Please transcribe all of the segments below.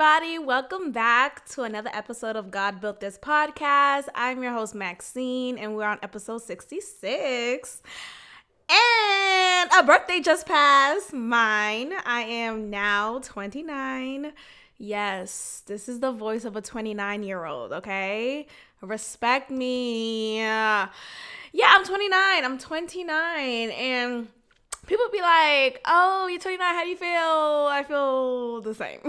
everybody. Welcome back to another episode of God Built This Podcast. I'm your host, Maxine, and we're on episode 66. And a birthday just passed, mine. I am now 29. Yes, this is the voice of a 29-year-old, okay? Respect me. Yeah, I'm 29, and people be like, oh, you're 29, how do you feel? I feel the same.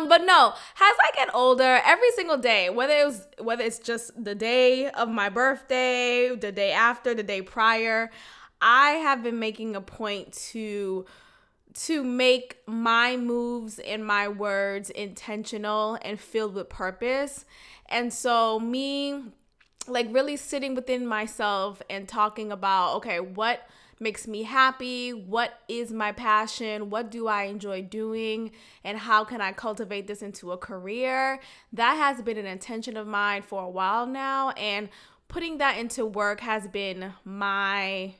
But no, as I get older, every single day, whether it's just the day of my birthday, the day after, the day prior, I have been making a point to make my moves and my words intentional and filled with purpose. And so me really sitting within myself and talking about, okay, what makes me happy? What is my passion? What do I enjoy doing? And how can I cultivate this into a career? That has been an intention of mine for a while now. And putting that into work has been my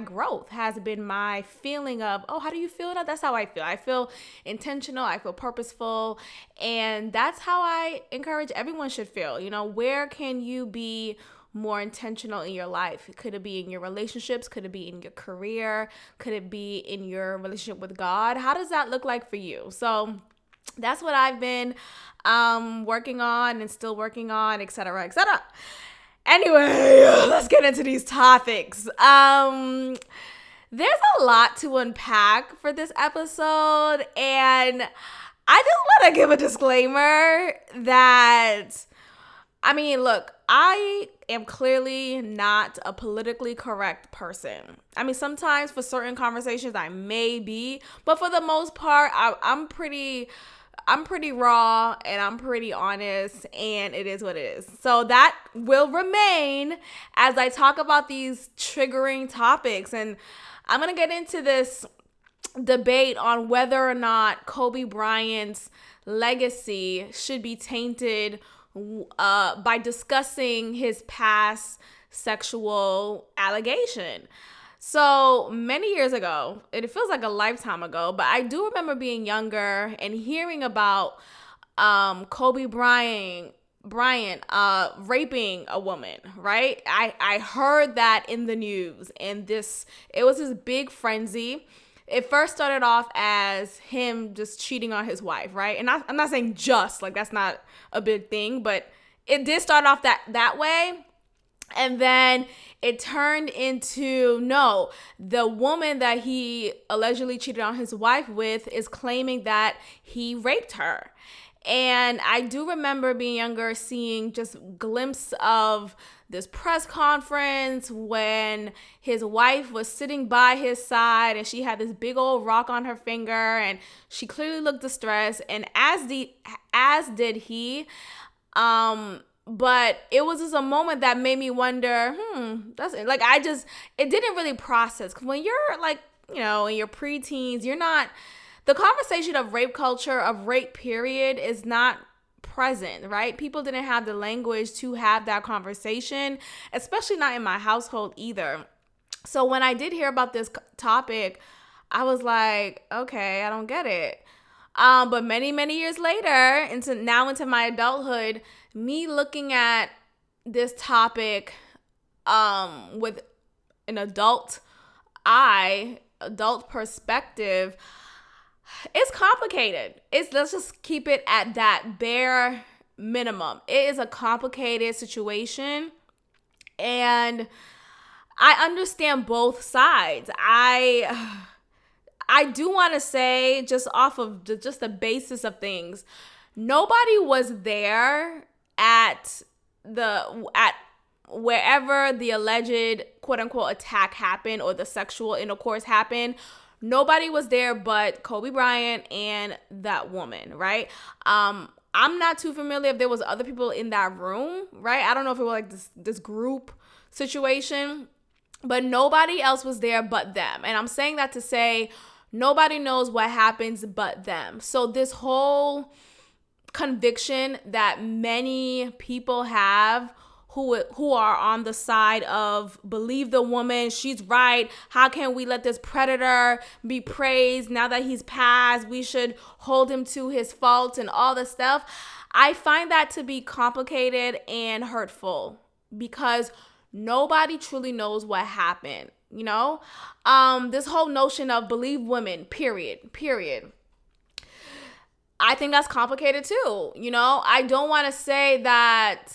growth, has been my feeling of, oh, how do you feel? That's how I feel. I feel intentional. I feel purposeful. And that's how I encourage everyone should feel. You know, where can you be more intentional in your life? Could it be in your relationships? Could it be in your career? Could it be in your relationship with God? How does that look like for you? So that's what I've been working on and still working on, et cetera, et cetera. Anyway, let's get into these topics. There's a lot to unpack for this episode, and I just want to give a disclaimer that, look, I am clearly not a politically correct person. Sometimes for certain conversations I may be, but for the most part, I'm pretty raw and I'm pretty honest, and it is what it is. So that will remain as I talk about these triggering topics. And I'm going to get into this debate on whether or not Kobe Bryant's legacy should be tainted by discussing his past sexual allegation. So many years ago, it feels like a lifetime ago, but I do remember being younger and hearing about Kobe Bryant raping a woman, right? I heard that in the news, and it was this big frenzy. It first started off as him just cheating on his wife, right? And I'm not saying just, like, that's not a big thing, but it did start off that way. And then it turned into, no, the woman that he allegedly cheated on his wife with is claiming that he raped her. And I do remember being younger, seeing just glimpses of this press conference when his wife was sitting by his side and she had this big old rock on her finger and she clearly looked distressed, and as did he. But it was just a moment that made me wonder, it didn't really process. 'Cause when you're in your preteens, the conversation of rape culture, of rape period, is not present, right? People didn't have the language to have that conversation, especially not in my household either. So when I did hear about this topic, I was like, okay, I don't get it. But many, many years later, into my adulthood, me looking at this topic with an adult perspective, it's complicated. Let's just keep it at that bare minimum. It is a complicated situation, and I understand both sides. I do want to say, just off of just the basis of things, nobody was there at wherever the alleged quote unquote attack happened or the sexual intercourse happened. Nobody was there but Kobe Bryant and that woman, right? I'm not too familiar if there was other people in that room, right? I don't know if it was like this group situation, but nobody else was there but them. And I'm saying that to say nobody knows what happens but them. So this whole conviction that many people have who are on the side of believe the woman, she's right. How can we let this predator be praised now that he's passed? We should hold him to his faults and all this stuff. I find that to be complicated and hurtful because nobody truly knows what happened, This whole notion of believe women, period. I think that's complicated too, I don't want to say that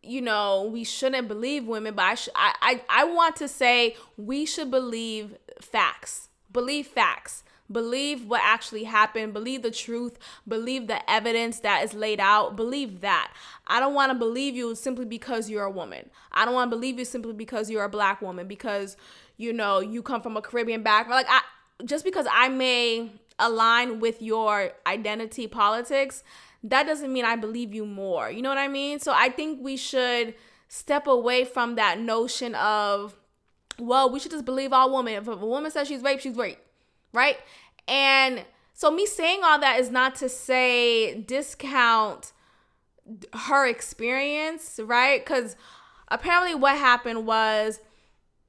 we shouldn't believe women, but I want to say we should believe facts. Believe facts. Believe what actually happened. Believe the truth. Believe the evidence that is laid out. Believe that. I don't want to believe you simply because you're a woman. I don't want to believe you simply because you're a black woman, because, you come from a Caribbean background. Just because I may align with your identity politics, that doesn't mean I believe you more. You know what I mean? So I think we should step away from that notion of, well, we should just believe all women. If a woman says she's raped, right? And so me saying all that is not to say discount her experience, right? Because apparently what happened was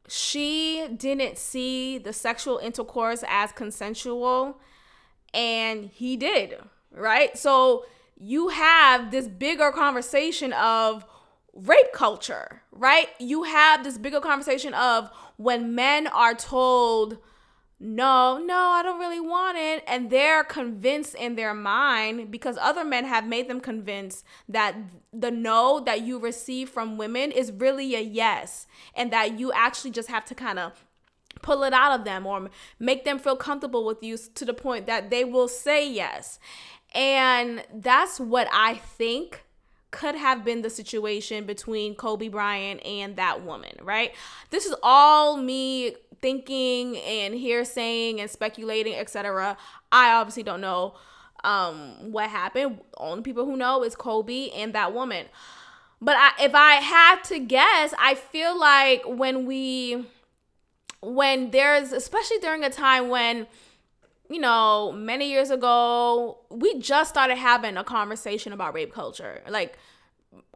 she didn't see the sexual intercourse as consensual, and he did, right? So you have this bigger conversation of rape culture, right? You have this bigger conversation of when men are told, no, I don't really want it. And they're convinced in their mind, because other men have made them convinced that the no that you receive from women is really a yes. And that you actually just have to kind of pull it out of them or make them feel comfortable with you to the point that they will say yes. And that's what I think could have been the situation between Kobe Bryant and that woman, right? This is all me thinking and hearsaying and speculating, etc. I obviously don't know what happened. Only people who know is Kobe and that woman. But if I had to guess, I feel like when there's, especially during a time when, many years ago, we just started having a conversation about rape culture. Like,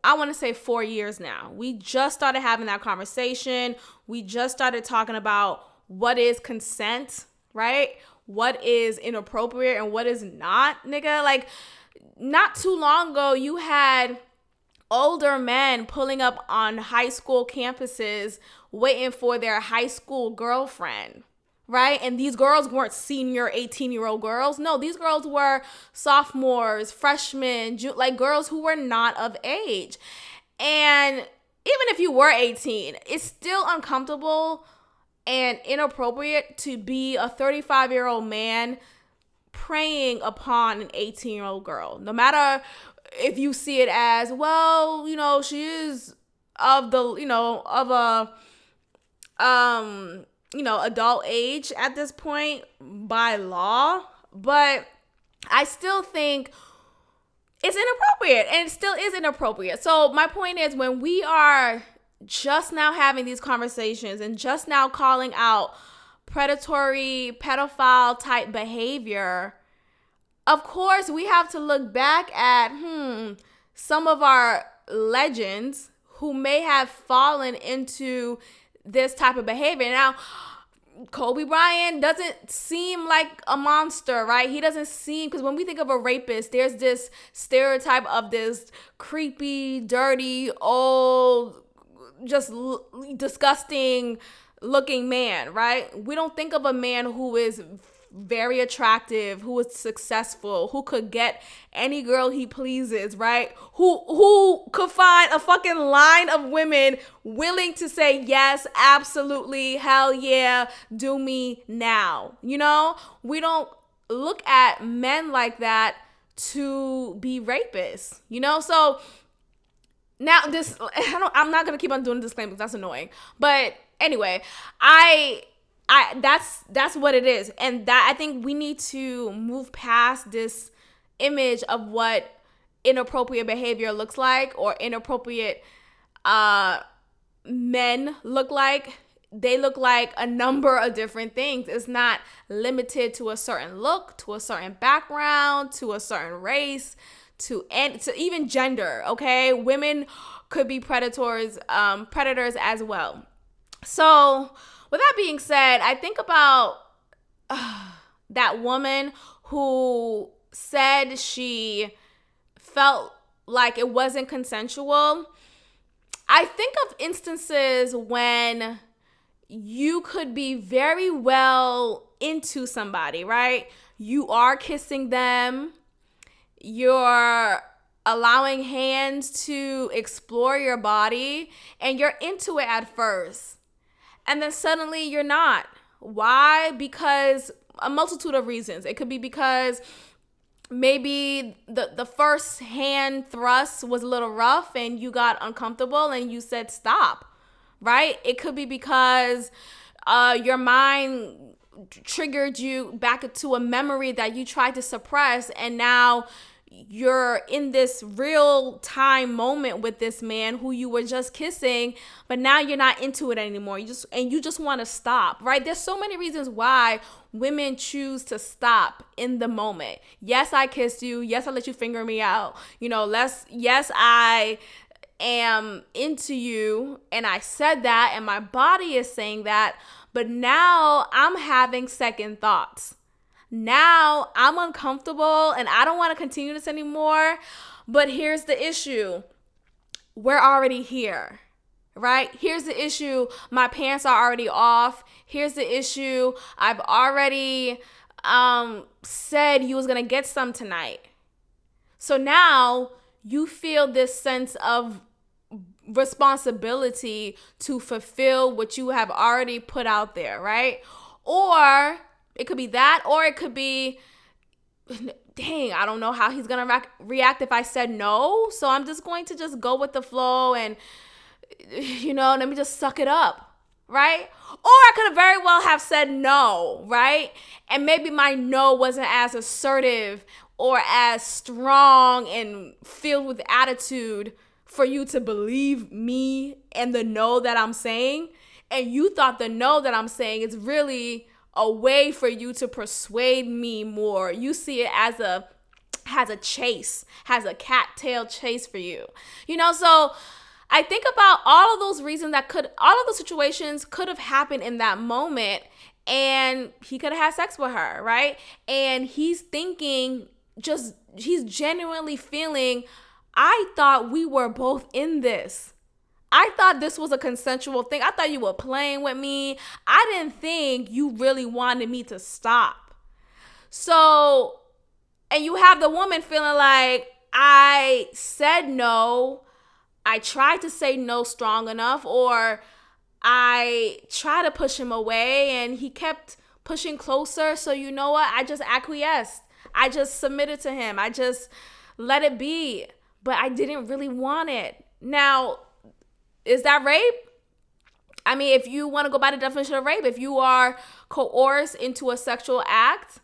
I want to say 4 years now. We just started having that conversation. We just started talking about what is consent, right? What is inappropriate and what is not, nigga. Like, not too long ago, you had older men pulling up on high school campuses waiting for their high school girlfriend, right? And these girls weren't senior 18-year-old girls. No, these girls were sophomores, freshmen, like girls who were not of age. And even if you were 18, it's still uncomfortable and inappropriate to be a 35-year-old man preying upon an 18-year-old girl. No matter if you see it as, well, she is of the, of a, adult age at this point by law, but I still think it's inappropriate, and it still is inappropriate. So my point is, when we are just now having these conversations and just now calling out predatory, pedophile type behavior, of course we have to look back at some of our legends who may have fallen into this type of behavior. Now, Kobe Bryant doesn't seem like a monster, right? He doesn't seem, because when we think of a rapist, there's this stereotype of this creepy, dirty, old, just disgusting looking man, right? We don't think of a man who is very attractive, who is successful, who could get any girl he pleases, right? Who could find a fucking line of women willing to say yes, absolutely, hell yeah, do me now. We don't look at men like that to be rapists, So now I'm not gonna keep on doing disclaimers because that's annoying. But anyway, that's what it is. And that, I think we need to move past this image of what inappropriate behavior looks like, or inappropriate men look like. They look like a number of different things. It's not limited to a certain look, to a certain background, to a certain race, to even gender, okay? Women could be predators as well. So with that being said, I think about that woman who said she felt like it wasn't consensual. I think of instances when you could be very well into somebody, right? You are kissing them. You're allowing hands to explore your body, and you're into it at first. And then suddenly you're not. Why? Because a multitude of reasons. It could be because maybe the first hand thrust was a little rough and you got uncomfortable and you said stop, right? It could be because your mind triggered you back into a memory that you tried to suppress, and now you're in this real time moment with this man who you were just kissing, but now you're not into it anymore. You just want to stop, right? There's so many reasons why women choose to stop in the moment. Yes, I kissed you. Yes, I let you finger me out. Yes, I am into you, and I said that, and my body is saying that, but now I'm having second thoughts. Now I'm uncomfortable and I don't want to continue this anymore. But here's the issue. We're already here, right? Here's the issue. My pants are already off. Here's the issue. I've already said you was going to get some tonight. So now you feel this sense of responsibility to fulfill what you have already put out there, right? Or it could be that, or it could be, dang, I don't know how he's going to react if I said no. So I'm just going to just go with the flow and, let me just suck it up, right? Or I could have very well have said no, right? And maybe my no wasn't as assertive or as strong and filled with attitude for you to believe me and the no that I'm saying. And you thought the no that I'm saying is really a way for you to persuade me more. You see it as a chase, has a cattail chase for you. So I think about all of those reasons all of the situations could have happened in that moment, and he could have had sex with her, right? And he's thinking, he's genuinely feeling, I thought we were both in this. I thought this was a consensual thing. I thought you were playing with me. I didn't think you really wanted me to stop. So, and you have the woman feeling like, I said no. I tried to say no strong enough, or I tried to push him away and he kept pushing closer. So you know what? I just acquiesced. I just submitted to him. I just let it be. But I didn't really want it. Now, is that rape? I mean, if you want to go by the definition of rape, if you are coerced into a sexual act,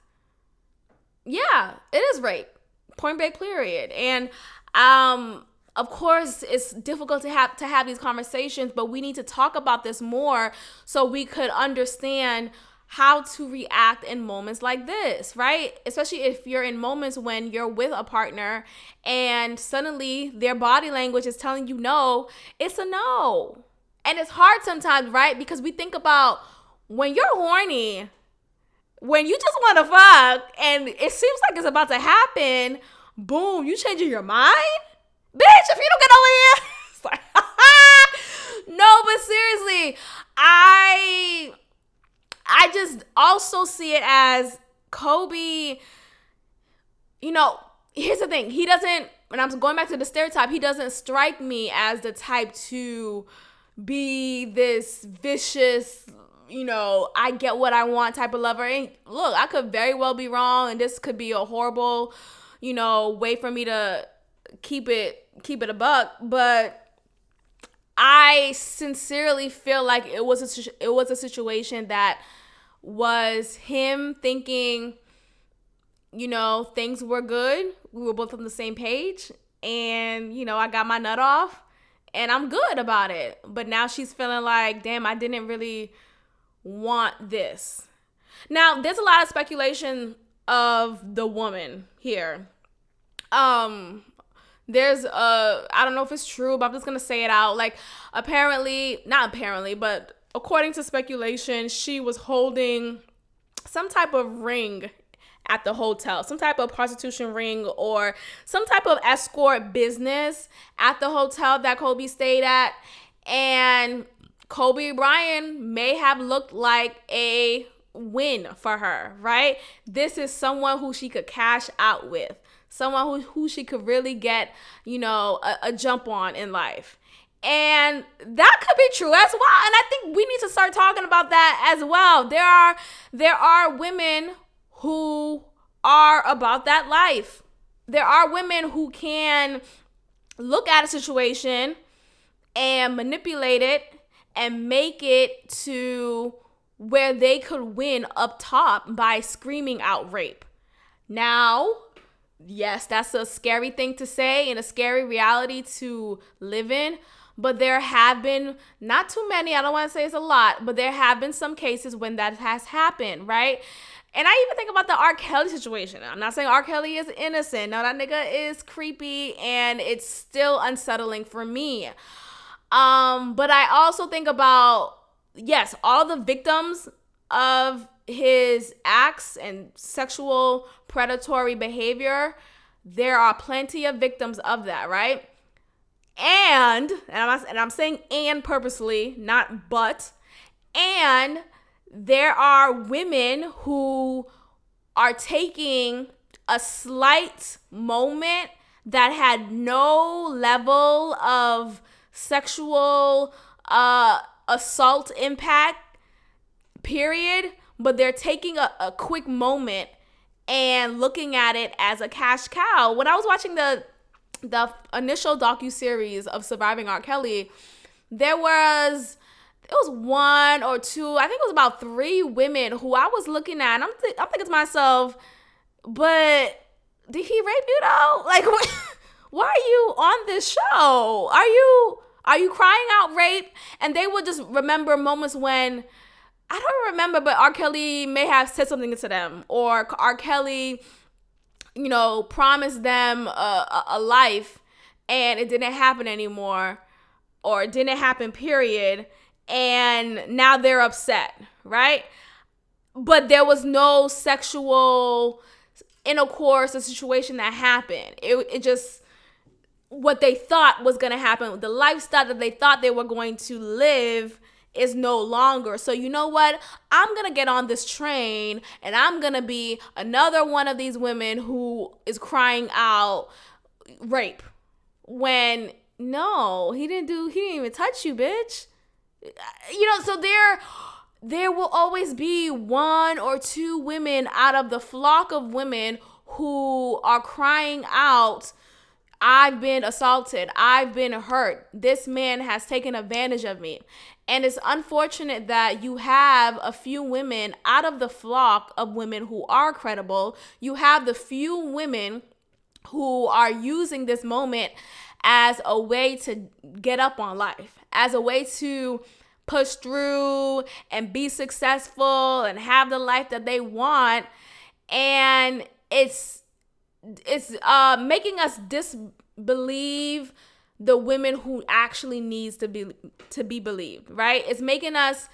yeah, it is rape. Point blank, period. And of course, it's difficult to have these conversations, but we need to talk about this more so we could understand how to react in moments like this, right? Especially if you're in moments when you're with a partner and suddenly their body language is telling you no, it's a no. And it's hard sometimes, right? Because we think about when you're horny, when you just want to fuck and it seems like it's about to happen, boom, you changing your mind? Bitch, if you don't get over here, it's like, no, but seriously, I just also see it as Kobe, here's the thing. He doesn't, and I'm going back to the stereotype, he doesn't strike me as the type to be this vicious, I get what I want type of lover. And look, I could very well be wrong, and this could be a horrible, way for me to keep it a buck, but I sincerely feel like it was a situation that was him thinking, things were good. We were both on the same page, and I got my nut off and I'm good about it. But now she's feeling like, damn, I didn't really want this. Now, there's a lot of speculation of the woman here. There's I don't know if it's true, but I'm just gonna say it out. Like, not apparently, but according to speculation, she was holding some type of ring at the hotel, some type of prostitution ring or some type of escort business at the hotel that Kobe stayed at. And Kobe Bryant may have looked like a win for her, right? This is someone who she could cash out with, someone who she could really get, a jump on in life. And that could be true as well. And I think we need to start talking about that as well. There are women who are about that life. There are women who can look at a situation and manipulate it and make it to where they could win up top by screaming out rape. Now, yes, that's a scary thing to say and a scary reality to live in. But there have been, not too many, I don't want to say it's a lot, but there have been some cases when that has happened, right? And I even think about the R. Kelly situation. I'm not saying R. Kelly is innocent. No, that nigga is creepy and it's still unsettling for me. But I also think about, yes, all the victims of his acts and sexual predatory behavior. There are plenty of victims of that, right? And I'm saying and purposely, not but. And there are women who are taking a slight moment that had no level of sexual assault impact, period, but they're taking a quick moment and looking at it as a cash cow. When I was watching the initial docuseries of Surviving R. Kelly, it was one or two, I think it was about 3 women who I was looking at, and I'm thinking to myself, but did he rape you though? Like, why are you on this show? Are you crying out rape? And they would just remember moments when, I don't remember, but R. Kelly may have said something to them, or R. Kelly, promised them a life and it didn't happen anymore, or it didn't happen, period. And now they're upset, right? But there was no sexual intercourse or situation that happened. It just, what they thought was going to happen, the lifestyle that they thought they were going to live is no longer. So you know what? I'm going to get on this train and I'm going to be another one of these women who is crying out rape. When no, he didn't even touch you, bitch. So there will always be 1 or 2 women out of the flock of women who are crying out, I've been assaulted, I've been hurt, this man has taken advantage of me. And it's unfortunate that you have a few women out of the flock of women who are credible. You have the few women who are using this moment as a way to get up on life, as a way to push through and be successful and have the life that they want. And it's making us disbelieve the women who actually needs to be believed, right? It's making us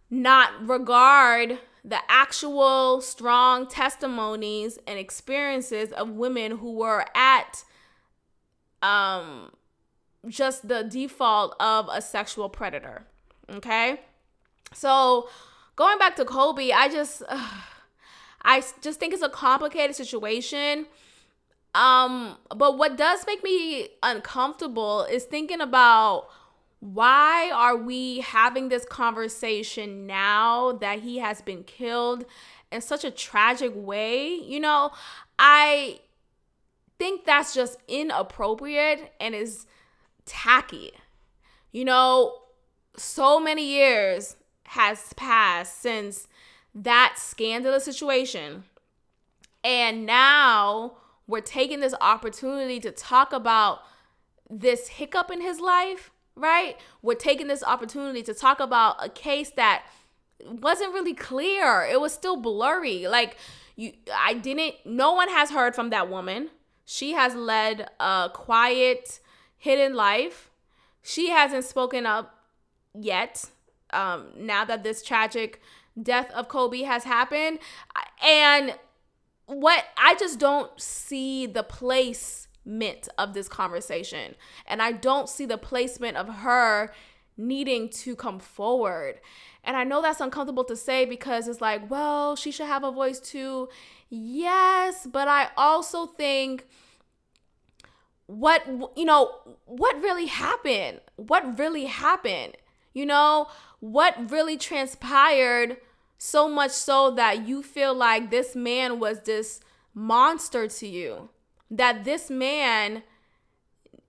not regard the actual strong testimonies and experiences of women who were at just the default of a sexual predator. Okay? So going back to Kobe, I just think it's a complicated situation. But what does make me uncomfortable is thinking about, why are we having this conversation now that he has been killed in such a tragic way? I think that's just inappropriate and is tacky. So many years has passed since that scandalous situation. And now we're taking this opportunity to talk about this hiccup in his life, right? We're taking this opportunity to talk about a case that wasn't really clear. It was still blurry. Like, no one has heard from that woman. She has led a quiet, hidden life. She hasn't spoken up yet. Now that this tragic death of Kobe has happened. And what I just don't see the placement of this conversation. And I don't see the placement of her needing to come forward. And I know that's uncomfortable to say because it's like, well, she should have a voice too. Yes, but I also think what really happened? What really happened? What really transpired, so much so that you feel like this man was this monster to you? That this man,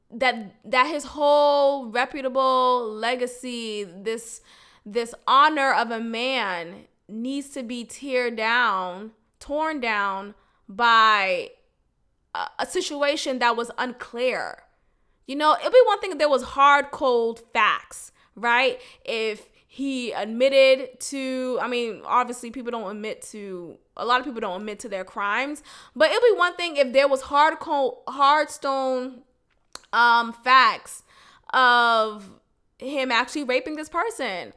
that his whole reputable legacy, this honor of a man needs to be torn down by a situation that was unclear. It'd be one thing if there was hard, cold facts, right? If he admitted to, obviously a lot of people don't admit to their crimes, but it'd be one thing if there was hard stone facts of him actually raping this person.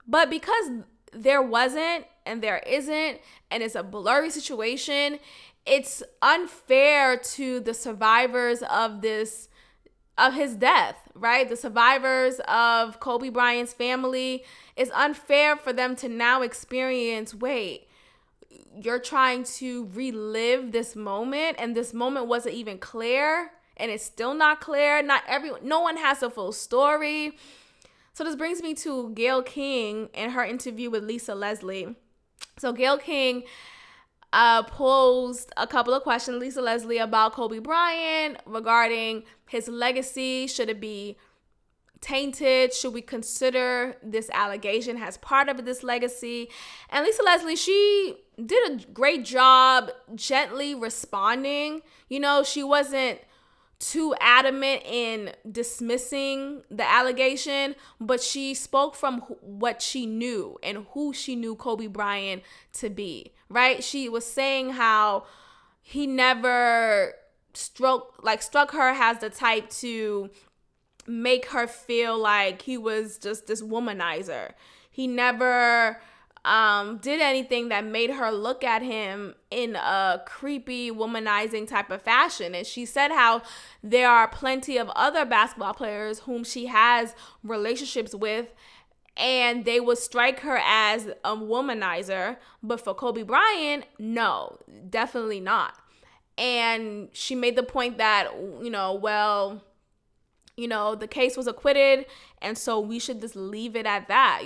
But because there wasn't and there isn't, and it's a blurry situation, it's unfair to the survivors of his death, right? The survivors of Kobe Bryant's family. It's unfair for them to now experience, wait, you're trying to relive this moment, and this moment wasn't even clear, and it's still not clear. No one has the full story. So this brings me to Gayle King and her interview with Lisa Leslie. So Gayle King posed a couple of questions, Lisa Leslie, about Kobe Bryant regarding his legacy. Should it be tainted? Should we consider this allegation as part of this legacy? And Lisa Leslie, she did a great job gently responding. She wasn't too adamant in dismissing the allegation, but she spoke from what she knew and who she knew Kobe Bryant to be, right? She was saying how he never struck her as the type to make her feel like he was just this womanizer. He never did anything that made her look at him in a creepy, womanizing type of fashion. And she said how there are plenty of other basketball players whom she has relationships with, and they would strike her as a womanizer. But for Kobe Bryant, no, definitely not. And she made the point that, the case was acquitted, and so we should just leave it at that.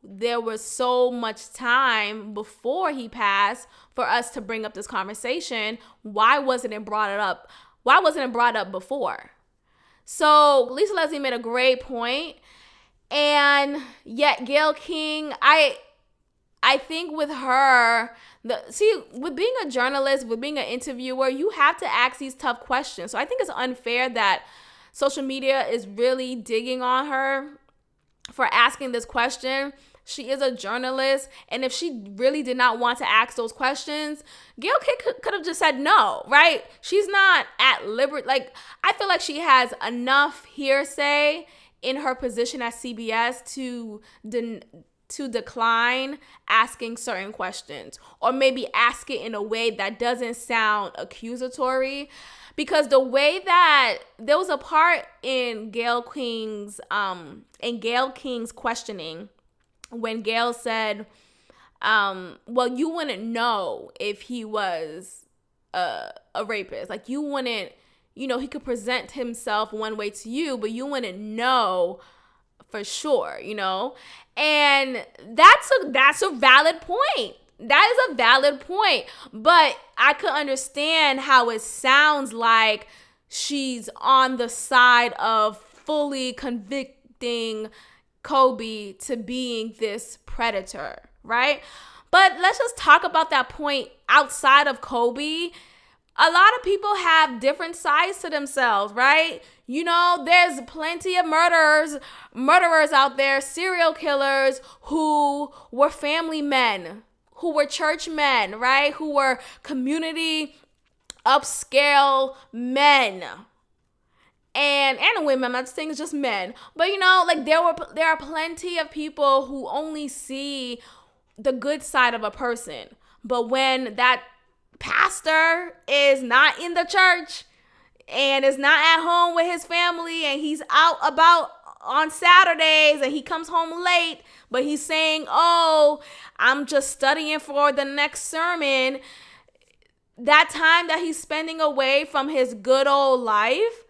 There was so much time before he passed for us to bring up this conversation. Why wasn't it brought up? Why wasn't it brought up before? So Lisa Leslie made a great point. And yet Gayle King, I think with her, with being a journalist, with being an interviewer, you have to ask these tough questions. So I think it's unfair that social media is really digging on her for asking this question. She is a journalist, and if she really did not want to ask those questions, Gayle King could have just said no, right? She's not at liberty. I feel like she has enough hearsay in her position at CBS to decline asking certain questions, or maybe ask it in a way that doesn't sound accusatory. Because the way that there was a part in Gayle King's questioning when Gayle said, well, you wouldn't know if he was a rapist. You wouldn't, he could present himself one way to you, but you wouldn't know for sure, And that's a valid point. That is a valid point. But I could understand how it sounds like she's on the side of fully convicting Kobe to being this predator, right? But let's just talk about that point outside of Kobe. A lot of people have different sides to themselves, right? There's plenty of murderers out there, serial killers who were family men, who were church men, right? Who were community upscale men and women. I'm not saying it's just men, but like there are plenty of people who only see the good side of a person. But when that pastor is not in the church and is not at home with his family and he's out about on Saturdays and he comes home late, but he's saying, "Oh, I'm just studying for the next sermon," that time that he's spending away from his good old life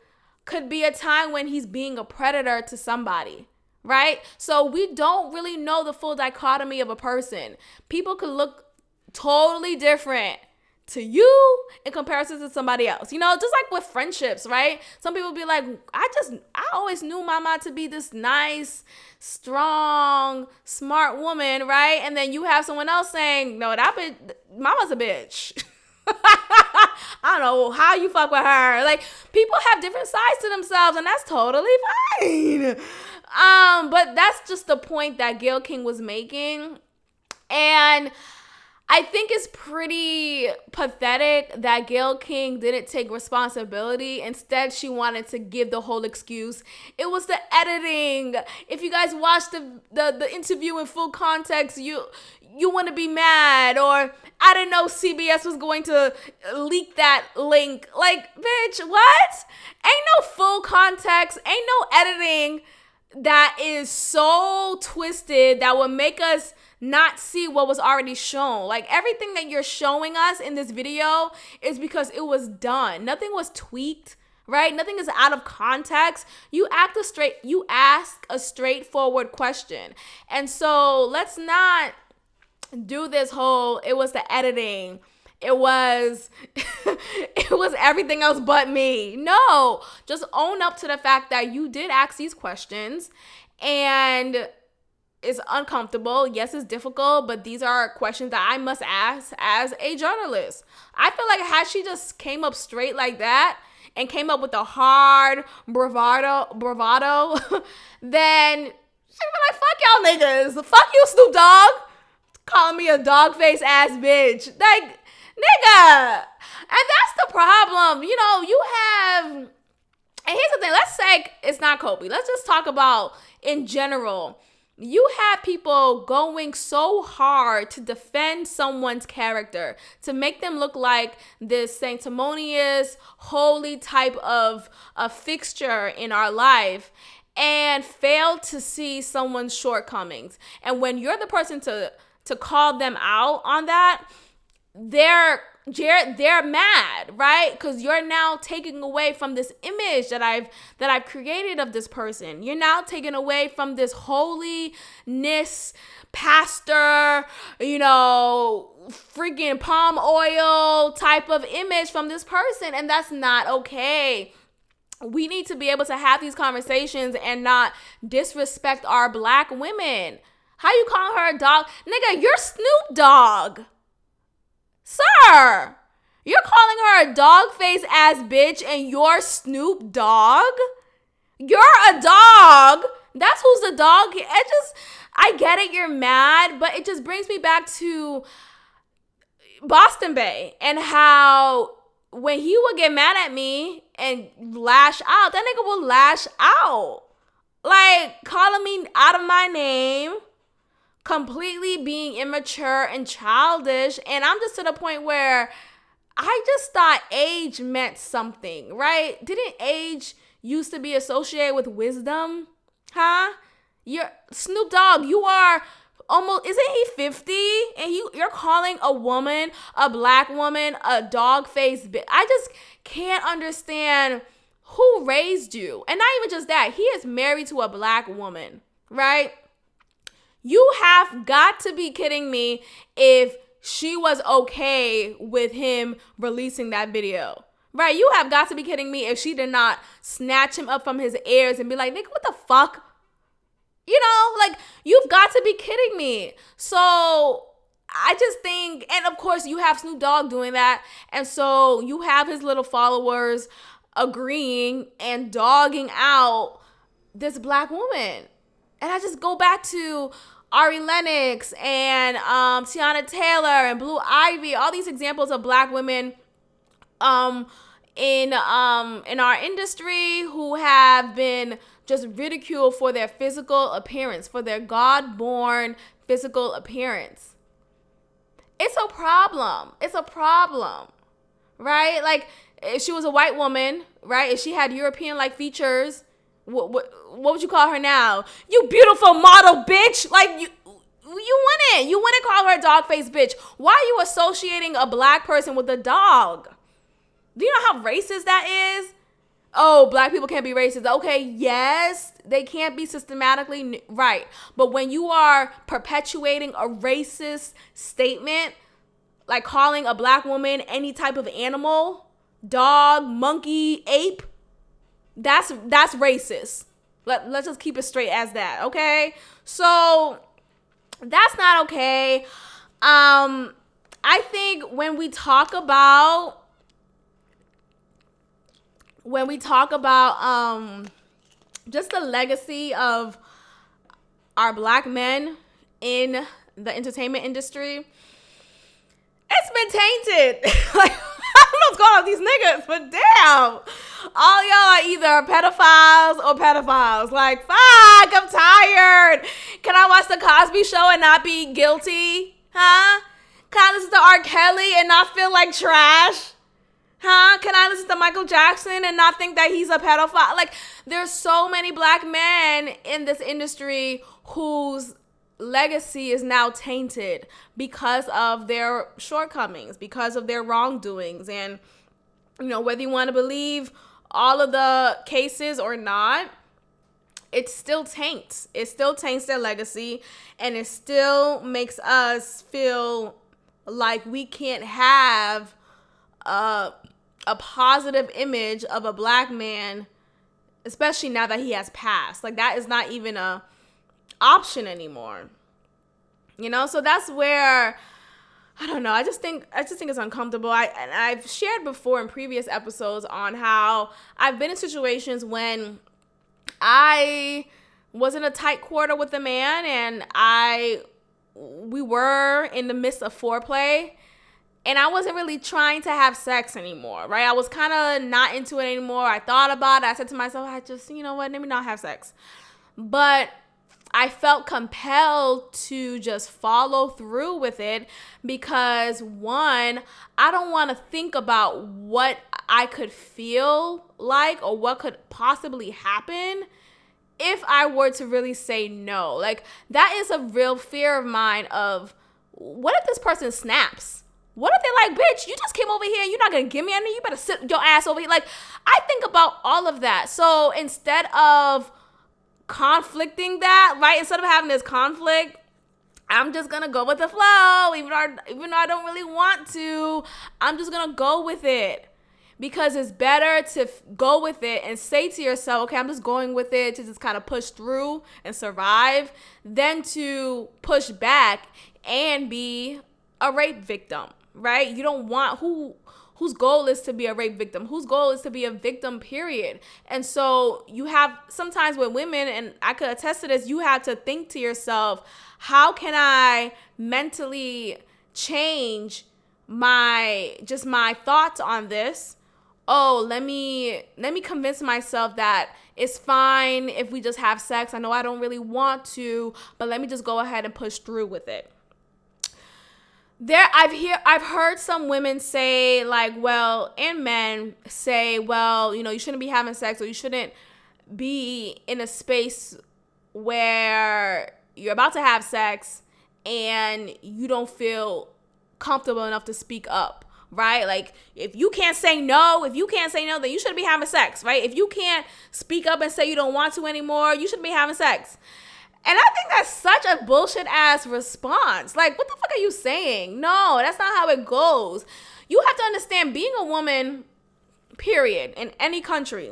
could be a time when he's being a predator to somebody, right? So we don't really know the full dichotomy of a person. People could look totally different to you in comparison to somebody else. Just like with friendships, right? Some people be like, I always knew Mama to be this nice, strong, smart woman, right? And then you have someone else saying, no, Mama's a bitch. I don't know how you fuck with her. Like, people have different sides to themselves, and that's totally fine. But that's just the point that Gayle King was making. And I think it's pretty pathetic that Gayle King didn't take responsibility. Instead, she wanted to give the whole excuse. It was the editing. If you guys watched the interview in full context, you want to be mad. Or I didn't know CBS was going to leak that link. Like, bitch, what? Ain't no full context. Ain't no editing that is so twisted that would make us not see what was already shown. Like, everything that you're showing us in this video is because it was done. Nothing was tweaked, right? Nothing is out of context. You ask a straightforward question. And so let's not do this whole, it was the editing, it was everything else but me. No, just own up to the fact that you did ask these questions, and it's uncomfortable. Yes, it's difficult, but these are questions that I must ask as a journalist. I feel like had she just came up straight like that and came up with a hard bravado, then she'd be like, fuck y'all niggas. Fuck you, Snoop Dogg. Calling me a dog face ass bitch. Like, nigga. And that's the problem. You have, and here's the thing. Let's say it's not Kobe. Let's just talk about in general. You have people going so hard to defend someone's character, to make them look like this sanctimonious, holy type of a fixture in our life, and fail to see someone's shortcomings. And when you're the person to call them out on that, they're mad, right? Because you're now taking away from this image that I've created of this person. You're now taking away from this holiness, pastor, freaking palm oil type of image from this person, and that's not okay. We need to be able to have these conversations and not disrespect our Black women. How you calling her a dog? Nigga, you're Snoop Dogg. Sir, you're calling her a dog face ass bitch and you're Snoop Dogg? You're a dog. That's who's the dog. I get it, you're mad, but it just brings me back to Boston Bay and how when he would get mad at me and lash out, that nigga will lash out. Like, calling me out of my name, completely being immature and childish. And I'm just to the point where I just thought age meant something, right? Didn't age used to be associated with wisdom? Huh? You're Snoop Dogg, you are almost, isn't he 50? And you're calling a woman, a Black woman, a dog-faced bitch. I just can't understand who raised you. And not even just that, he is married to a Black woman, right? You have got to be kidding me if she was okay with him releasing that video, right? You have got to be kidding me if she did not snatch him up from his ears and be like, nigga, what the fuck? Like, you've got to be kidding me. So I just think, and of course you have Snoop Dogg doing that. And so you have his little followers agreeing and dogging out this Black woman. And I just go back to Ari Lennox and Tiana Taylor and Blue Ivy, all these examples of Black women um in our industry who have been just ridiculed for their physical appearance, for their God-born physical appearance. It's a problem. It's a problem, right? Like, if she was a white woman, right? If she had European-like features, what would you call her now? You beautiful model bitch. Like, you wouldn't call her a dog-faced bitch. Why are you associating a black person with a dog? Do you know how racist that is? Oh, black people can't be racist. Okay, yes, they can't be systematically right. But when you are perpetuating a racist statement, like calling a black woman any type of animal, dog, monkey, ape, that's racist. Let's just keep it straight as that, okay? So that's not okay. I think when we talk about just the legacy of our black men in the entertainment industry, it's been tainted. Like, I don't know what's going on with these niggas, but damn, all y'all are either pedophiles or pedophiles. Like, fuck, I'm tired. Can I watch the Cosby Show and not be guilty? Huh? Can I listen to R. Kelly and not feel like trash? Huh? Can I listen to Michael Jackson and not think that he's a pedophile? Like, there's so many black men in this industry whose legacy is now tainted because of their shortcomings, because of their wrongdoings. And, you know, whether you want to believe all of the cases or not, it still taints. It still taints their legacy, and it still makes us feel like we can't have a positive image of a black man, especially now that he has passed. Like, that is not even a option anymore. You know, so that's where, I don't know, I just think it's uncomfortable. I've shared before in previous episodes on how I've been in situations when I was in a tight quarter with a man and we were in the midst of foreplay, and I wasn't really trying to have sex anymore, right? I was kind of not into it anymore. I thought about it. I said to myself, you know what, let me not have sex. But I felt compelled to just follow through with it because, one, I don't want to think about what I could feel like or what could possibly happen if I were to really say no. Like, that is a real fear of mine of, what if this person snaps? What if they're like, bitch, you just came over here and you're not going to give me anything? You better sit your ass over here. Like, I think about all of that. So instead of conflicting that, right, instead of having this conflict, I'm just going to go with the flow. Even though I don't really want to, I'm just going to go with it. Because it's better to go with it and say to yourself, okay, I'm just going with it to just kind of push through and survive, than to push back and be a rape victim, right? You don't want whose goal is to be a rape victim, whose goal is to be a victim, period. And so you have, sometimes with women, and I could attest to this, you have to think to yourself, how can I mentally change my thoughts on this? Oh, let me convince myself that it's fine if we just have sex. I know I don't really want to, but let me just go ahead and push through with it. I've heard some women say, like, well, and men say, well, you know, you shouldn't be having sex, or you shouldn't be in a space where you're about to have sex and you don't feel comfortable enough to speak up. Right? Like, if you can't say no, then you shouldn't be having sex, right? If you can't speak up and say you don't want to anymore, you shouldn't be having sex. And I think that's such a bullshit ass response. Like, what the fuck are you saying? No, that's not how it goes. You have to understand, being a woman, period, in any country,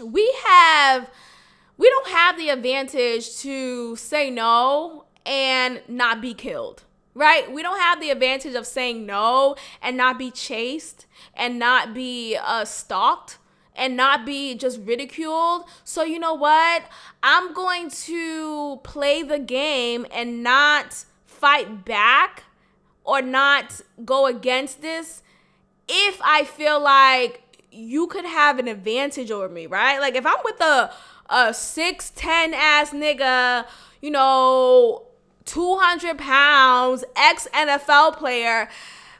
we don't have the advantage to say no and not be killed. Right? We don't have the advantage of saying no and not be chased and not be stalked and not be just ridiculed. So you know what? I'm going to play the game and not fight back or not go against this if I feel like you could have an advantage over me, right? Like if I'm with a 6'10" ass nigga, 200 pounds, ex-NFL player,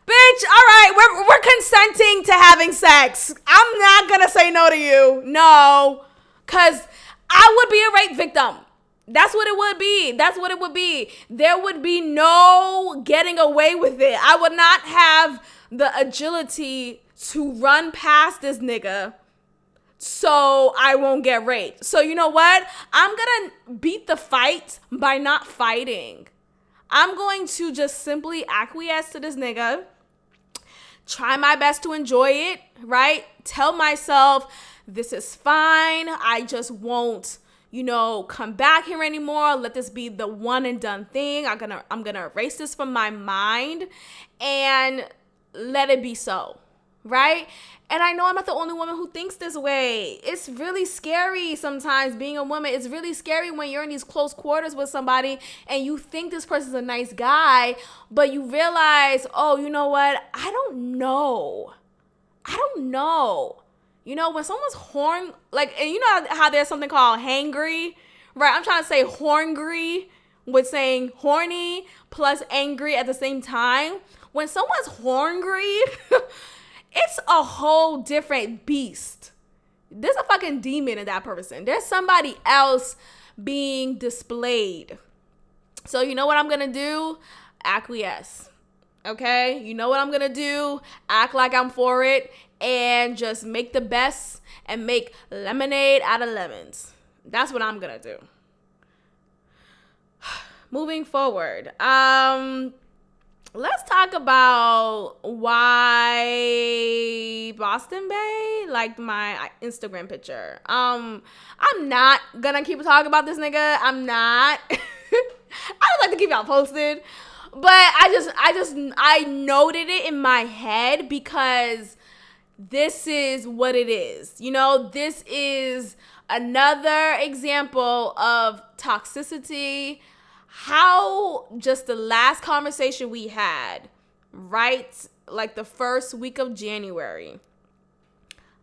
bitch, all right, we're consenting to having sex. I'm not gonna say no to you. No. Because I would be a rape victim. That's what it would be. That's what it would be. There would be no getting away with it. I would not have the agility to run past this nigga so I won't get raped. So you know what? I'm going to beat the fight by not fighting. I'm going to just simply acquiesce to this nigga, try my best to enjoy it, right? Tell myself, this is fine. I just won't, come back here anymore. Let this be the one and done thing. I'm gonna erase this from my mind and let it be so, right? And I know I'm not the only woman who thinks this way. It's really scary sometimes being a woman. It's really scary when you're in these close quarters with somebody and you think this person's a nice guy, but you realize, oh, you know what? I don't know. When someone's and you know how there's something called hangry, right? I'm trying to say horngry with saying horny plus angry at the same time. When someone's horngry, it's a whole different beast. There's a fucking demon in that person. There's somebody else being displayed. So you know what I'm going to do? Acquiesce. Okay? You know what I'm going to do? Act like I'm for it and just make the best and make lemonade out of lemons. That's what I'm going to do. Moving forward. Let's talk about why Boston Bay liked my Instagram picture. I'm not gonna keep talking about this nigga. I'm not. I would like to keep y'all posted, but I noted it in my head because this is what it is. This is another example of toxicity. How just the last conversation we had, right? Like the first week of January,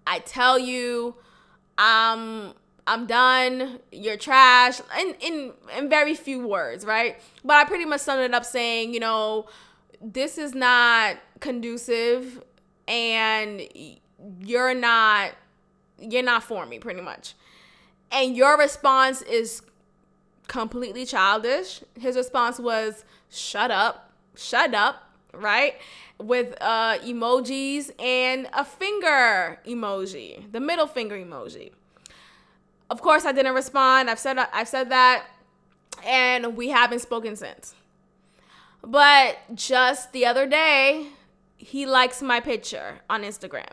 I tell you, I'm done, you're trash, in very few words, right? But I pretty much summed it up saying, this is not conducive and you're not for me, pretty much. And your response is completely childish. His response was, shut up, right? With emojis and a finger emoji, the middle finger emoji. Of course, I didn't respond. I've said that, and we haven't spoken since. But just the other day, he likes my picture on Instagram.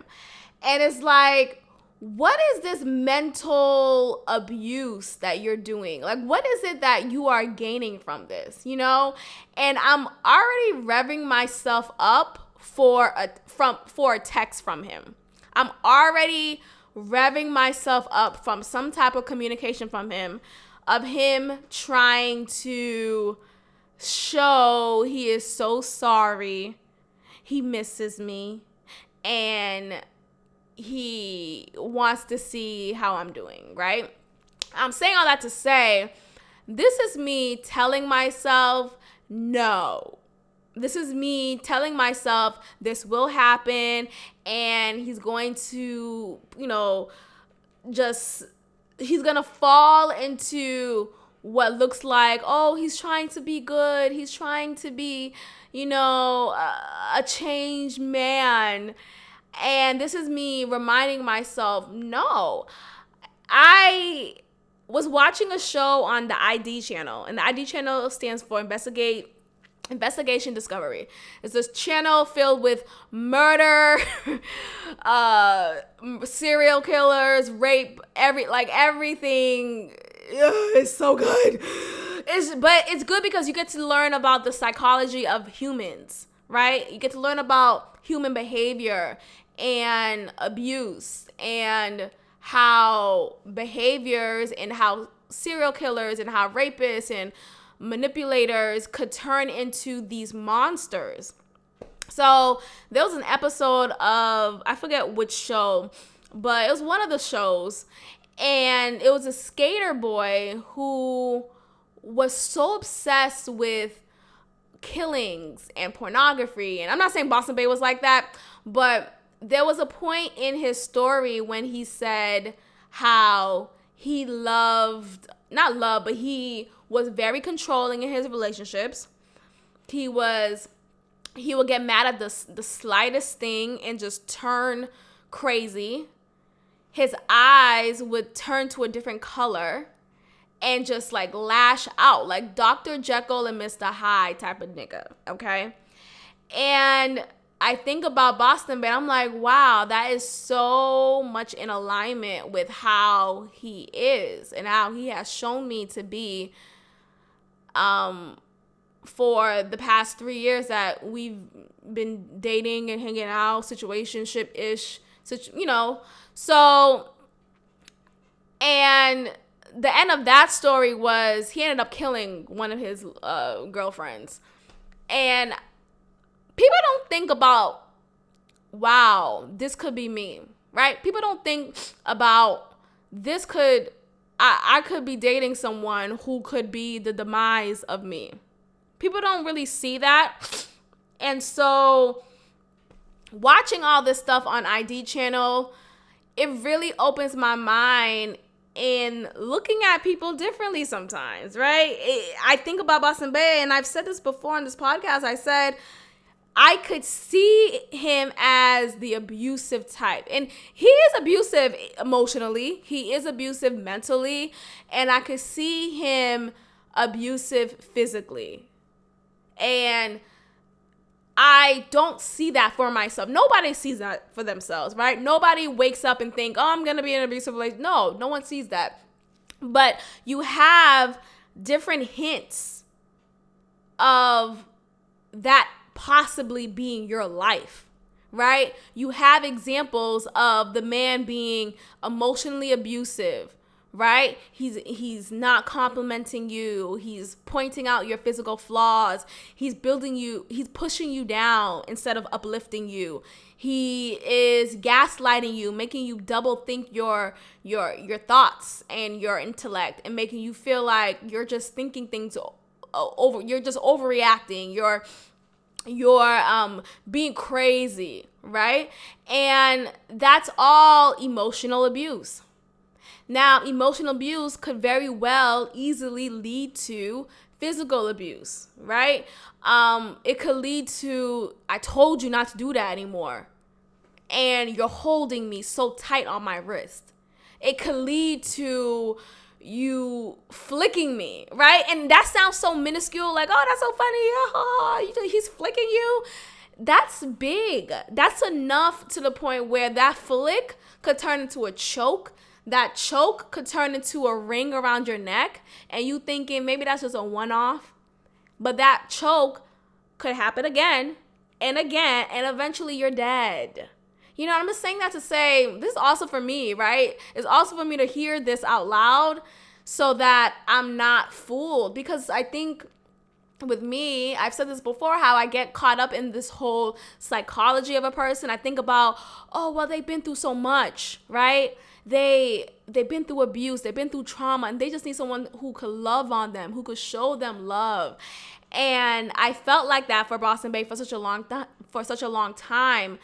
And it's like, what is this mental abuse that you're doing? Like, what is it that you are gaining from this, And I'm already revving myself up for a text from him. I'm already revving myself up from some type of communication from him, of him trying to show he is so sorry, he misses me, and he wants to see how I'm doing, right? I'm saying all that to say, this is me telling myself, no. This is me telling myself this will happen, and he's going to, he's going to fall into what looks like, oh, he's trying to be good. He's trying to be, a changed man. And this is me reminding myself, no. I was watching a show on the ID channel, and the ID channel stands for Investigation Discovery. It's this channel filled with murder, serial killers, rape, everything. It's so good. But it's good because you get to learn about the psychology of humans, right? You get to learn about human behavior and abuse and how behaviors and how serial killers and how rapists and manipulators could turn into these monsters. So there was an episode of, I forget which show, but it was one of the shows, and it was a skater boy who was so obsessed with killings and pornography. And I'm not saying Boston Bay was like that, but there was a point in his story when he said how he but he was very controlling in his relationships. He would get mad at the slightest thing and just turn crazy. His eyes would turn to a different color and just like lash out, like Dr. Jekyll and Mr. Hyde type of nigga, okay? And I think about Boston Bay, I'm like, wow, that is so much in alignment with how he is and how he has shown me to be for the past 3 years that we've been dating and hanging out, situationship-ish, So, and the end of that story was he ended up killing one of his girlfriends. And people don't think about, wow, this could be me, right? People don't think about I could be dating someone who could be the demise of me. People don't really see that. And so watching all this stuff on ID channel, it really opens my mind in looking at people differently sometimes, right? I think about Boston Bay, and I've said this before on this podcast. I said I could see him as the abusive type. And he is abusive emotionally. He is abusive mentally. And I could see him abusive physically. And I don't see that for myself. Nobody sees that for themselves, right? Nobody wakes up and think, oh, I'm going to be in an abusive relationship. No one sees that. But you have different hints of that possibly being your life, right? You have examples of the man being emotionally abusive, right? He's not complimenting you. He's pointing out your physical flaws. He's pushing you down instead of uplifting you. He is gaslighting you, making you double think your thoughts and your intellect, and making you feel like you're just thinking things over. You're just overreacting. You're being crazy, right? And that's all emotional abuse. Now, emotional abuse could very well easily lead to physical abuse, right? It could lead to, I told you not to do that anymore, and you're holding me so tight on my wrist. It could lead to you flicking me, right? And that sounds so minuscule, like, oh, that's so funny. He's flicking you. That's big. That's enough to the point where that flick could turn into a choke. That choke could turn into a ring around your neck, and you thinking maybe that's just a one-off. But that choke could happen again and again, and eventually you're dead. You know, I'm just saying that to say, this is also for me, right? It's also for me to hear this out loud so that I'm not fooled. Because I think with me, I've said this before, how I get caught up in this whole psychology of a person. I think about, oh, well, they've been through so much, right? They've been through abuse, they've been through trauma, and they just need someone who could love on them, who could show them love. And I felt like that for Boston Bay for such a long time.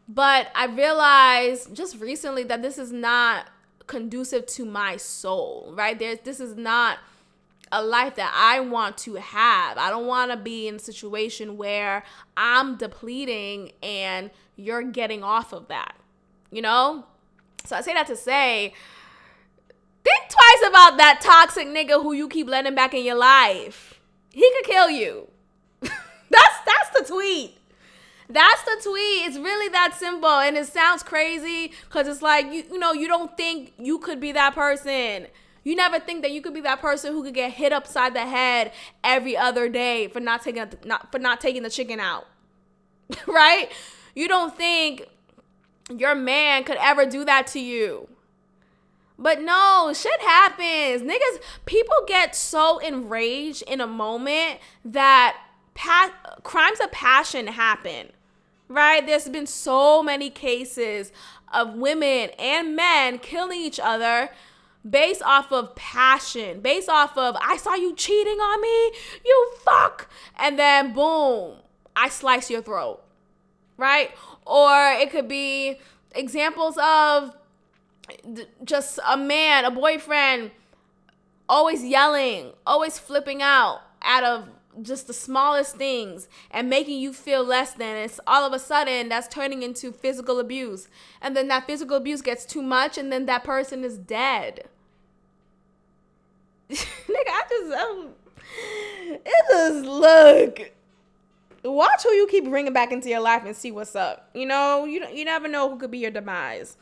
But I realized just recently that this is not conducive to my soul, right? This is not a life that I want to have. I don't want to be in a situation where I'm depleting and you're getting off of that, you know? So I say that to say, think twice about that toxic nigga who you keep letting back in your life. He could kill you. That's the tweet. That's the tweet. It's really that simple. And it sounds crazy because it's like, you know, you don't think you could be that person. You never think that you could be that person who could get hit upside the head every other day for not taking the chicken out. Right? You don't think your man could ever do that to you. But no, shit happens. People get so enraged in a moment that crimes of passion happen, right? There's been so many cases of women and men killing each other based off of passion, based off of, I saw you cheating on me, you fuck, and then boom, I slice your throat, right? Or it could be examples of just a man, a boyfriend, always yelling, always flipping out of just the smallest things and making you feel less than. It's all of a sudden that's turning into physical abuse. And then that physical abuse gets too much and then that person is dead. Nigga, look. Watch who you keep bringing back into your life and see what's up. You know, you never know who could be your demise.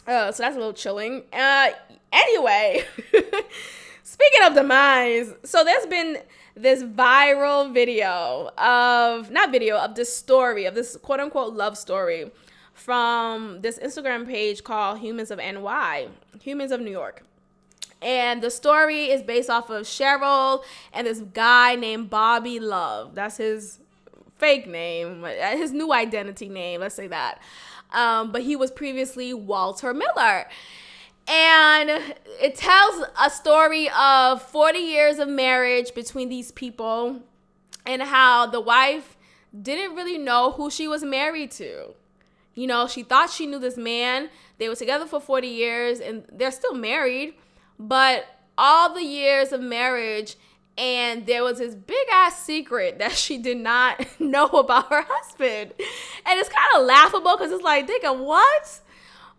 So that's a little chilling. Anyway, speaking of demise, so there's been this viral video of this story, of this quote unquote love story from this Instagram page called Humans of New York. And the story is based off of Cheryl and this guy named Bobby Love. That's his fake name, his new identity name, let's say that. But he was previously Walter Miller. And it tells a story of 40 years of marriage between these people and how the wife didn't really know who she was married to. You know, she thought she knew this man. They were together for 40 years and they're still married. But all the years of marriage, and there was this big ass secret that she did not know about her husband. And it's kind of laughable because it's like, nigga, what?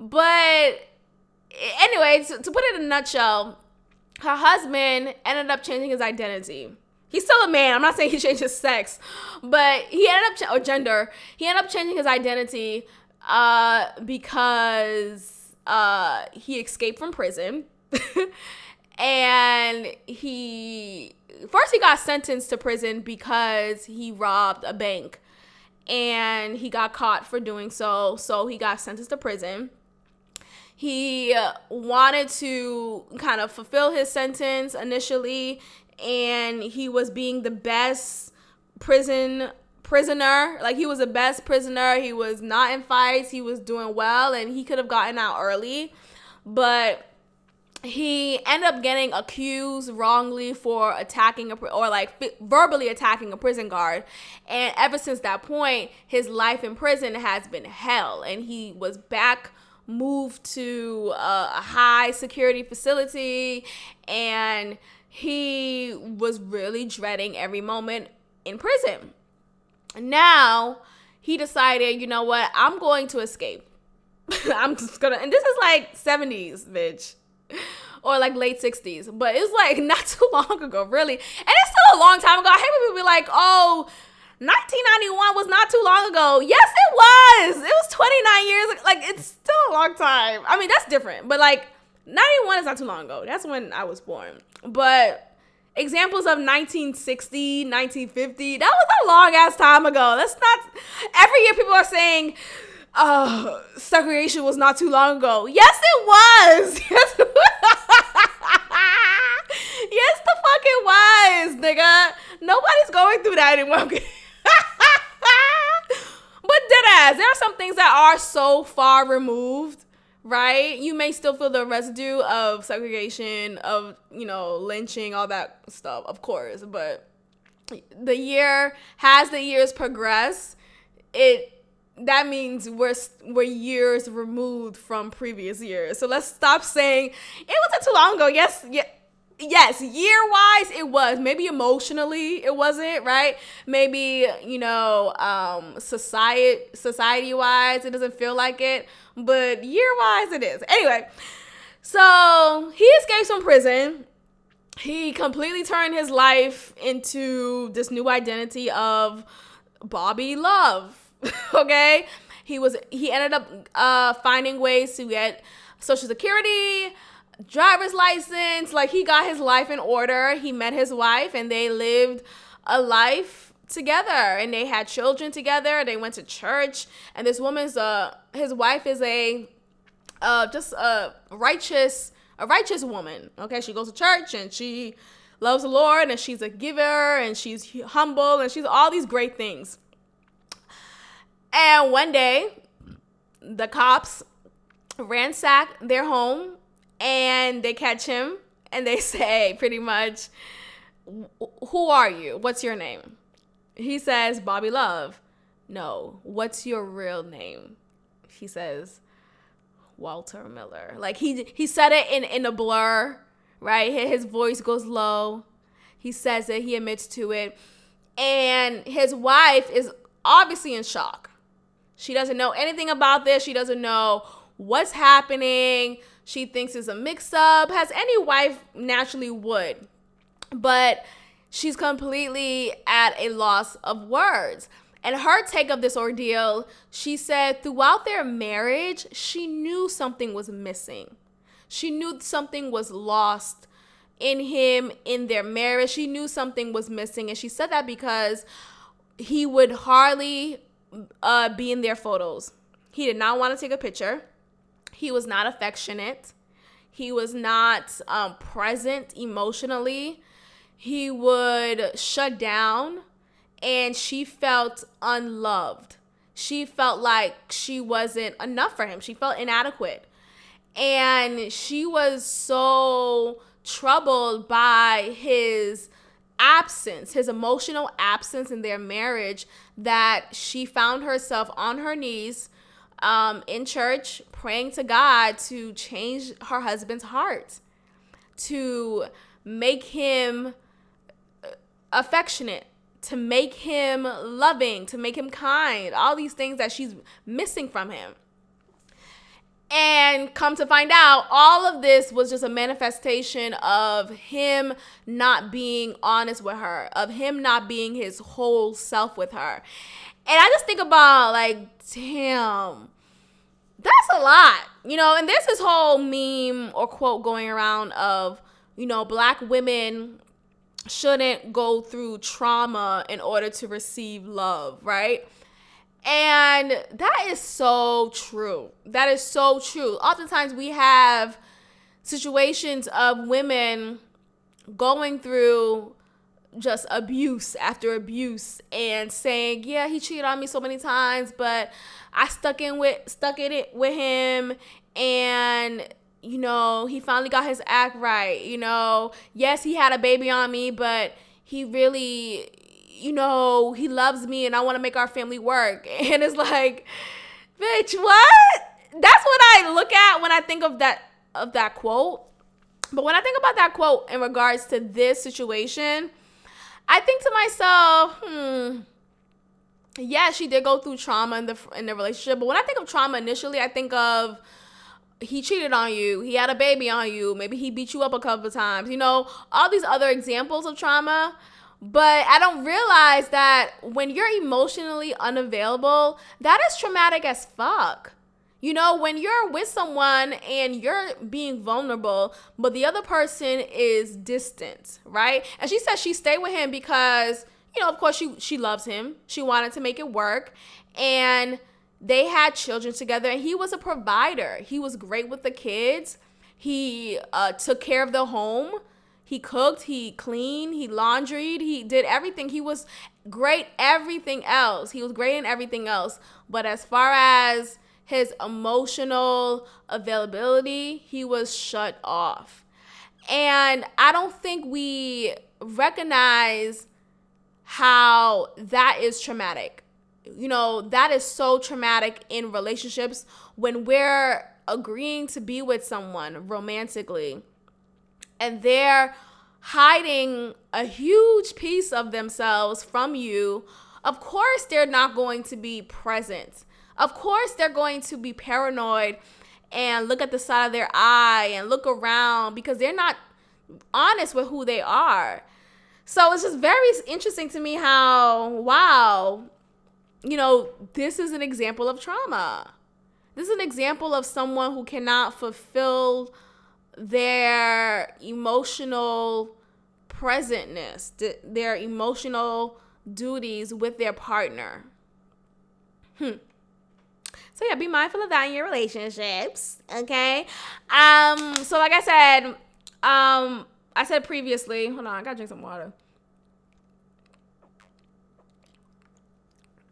But anyway, to put it in a nutshell, her husband ended up changing his identity. He's still a man. I'm not saying he changed his sex, but he ended up, or gender, he ended up changing his identity because he escaped from prison. And he got sentenced to prison because he robbed a bank and he got caught for doing so. So he got sentenced to prison. He wanted to kind of fulfill his sentence initially, and he was being the best prisoner. Like, he was the best prisoner. He was not in fights. He was doing well, and he could have gotten out early, but he ended up getting accused wrongly for verbally attacking a prison guard. And ever since that point, his life in prison has been hell. And he was moved to a high security facility. And he was really dreading every moment in prison. Now, he decided, you know what? I'm going to escape. And this is like 70s, bitch. Or like late 60s, but it's like not too long ago, really. And it's still a long time ago. I hate when people be like, oh, 1991 was not too long ago. Yes, it was. It was 29 years. Like, it's still a long time. I mean, that's different. But like 91 is not too long ago. That's when I was born. But examples of 1960, 1950, that was a long ass time ago. That's not, every year people are saying, segregation was not too long ago. Yes, it was. Yes, the fuck it was, nigga. Nobody's going through that anymore. But deadass, there are some things that are so far removed, right? You may still feel the residue of segregation, of, lynching, all that stuff, of course. But the years progress, that means we're years removed from previous years. So let's stop saying it wasn't too long ago. Yes, year-wise it was. Maybe emotionally it wasn't, right? Maybe, society-wise it doesn't feel like it. But year-wise it is. Anyway, so he escapes from prison. He completely turned his life into this new identity of Bobby Love. Okay, he ended up finding ways to get Social Security, driver's license. Like, he got his life in order. He met his wife and they lived a life together and they had children together. They went to church, and this woman's his wife is just a righteous woman. Okay, she goes to church and she loves the Lord, and she's a giver, and she's humble, and she's all these great things. And one day, the cops ransack their home, and they catch him, and they say pretty much, who are you? What's your name? He says, Bobby Love. No, what's your real name? He says, Walter Miller. Like he said it in a blur, right? His voice goes low. He says it, he admits to it. And his wife is obviously in shock. She doesn't know anything about this. She doesn't know what's happening. She thinks it's a mix-up, as any wife naturally would. But she's completely at a loss of words. And her take of this ordeal, she said throughout their marriage, she knew something was missing. She knew something was lost in him, in their marriage. She knew something was missing. And she said that because he would hardly be in their photos. He did not want to take a picture. He was not affectionate. He was not present emotionally. He would shut down, and she felt unloved. She felt like she wasn't enough for him. She felt inadequate. And she was so troubled by his absence, his emotional absence in their marriage, that she found herself on her knees in church praying to God to change her husband's heart, to make him affectionate, to make him loving, to make him kind, all these things that she's missing from him. And come to find out, all of this was just a manifestation of him not being honest with her, of him not being his whole self with her. And I just think about, like, damn, that's a lot, you know. And there's this whole meme or quote going around of, you know, Black women shouldn't go through trauma in order to receive love, right? And that is so true. That is so true. Oftentimes we have situations of women going through just abuse after abuse and saying, yeah, he cheated on me so many times, but I stuck in it with him, and you know, he finally got his act right. You know, yes, he had a baby on me, but he really, you know, he loves me, and I want to make our family work. And it's like, bitch, what? That's what I look at when I think of that quote. But when I think about that quote in regards to this situation, I think to myself, yeah, she did go through trauma in the relationship. But when I think of trauma initially, I think of, he cheated on you, he had a baby on you, maybe he beat you up a couple of times, you know, all these other examples of trauma. But I don't realize that when you're emotionally unavailable, that is traumatic as fuck. You know, when you're with someone and you're being vulnerable, but the other person is distant, right? And she said she stayed with him because, you know, of course she loves him. She wanted to make it work. And they had children together, and he was a provider. He was great with the kids. He took care of the home. He cooked, he cleaned, he laundried, he did everything. He was great everything else. He was great in everything else. But as far as his emotional availability, he was shut off. And I don't think we recognize how that is traumatic. You know, that is so traumatic in relationships when we're agreeing to be with someone romantically, and they're hiding a huge piece of themselves from you. Of course, they're not going to be present. Of course, they're going to be paranoid and look at the side of their eye and look around because they're not honest with who they are. So it's just very interesting to me how, wow, you know, this is an example of trauma. This is an example of someone who cannot fulfill their emotional presentness, their emotional duties with their partner. So yeah, be mindful of that in your relationships, okay? So like I said, I said previously, hold on, I gotta drink some water.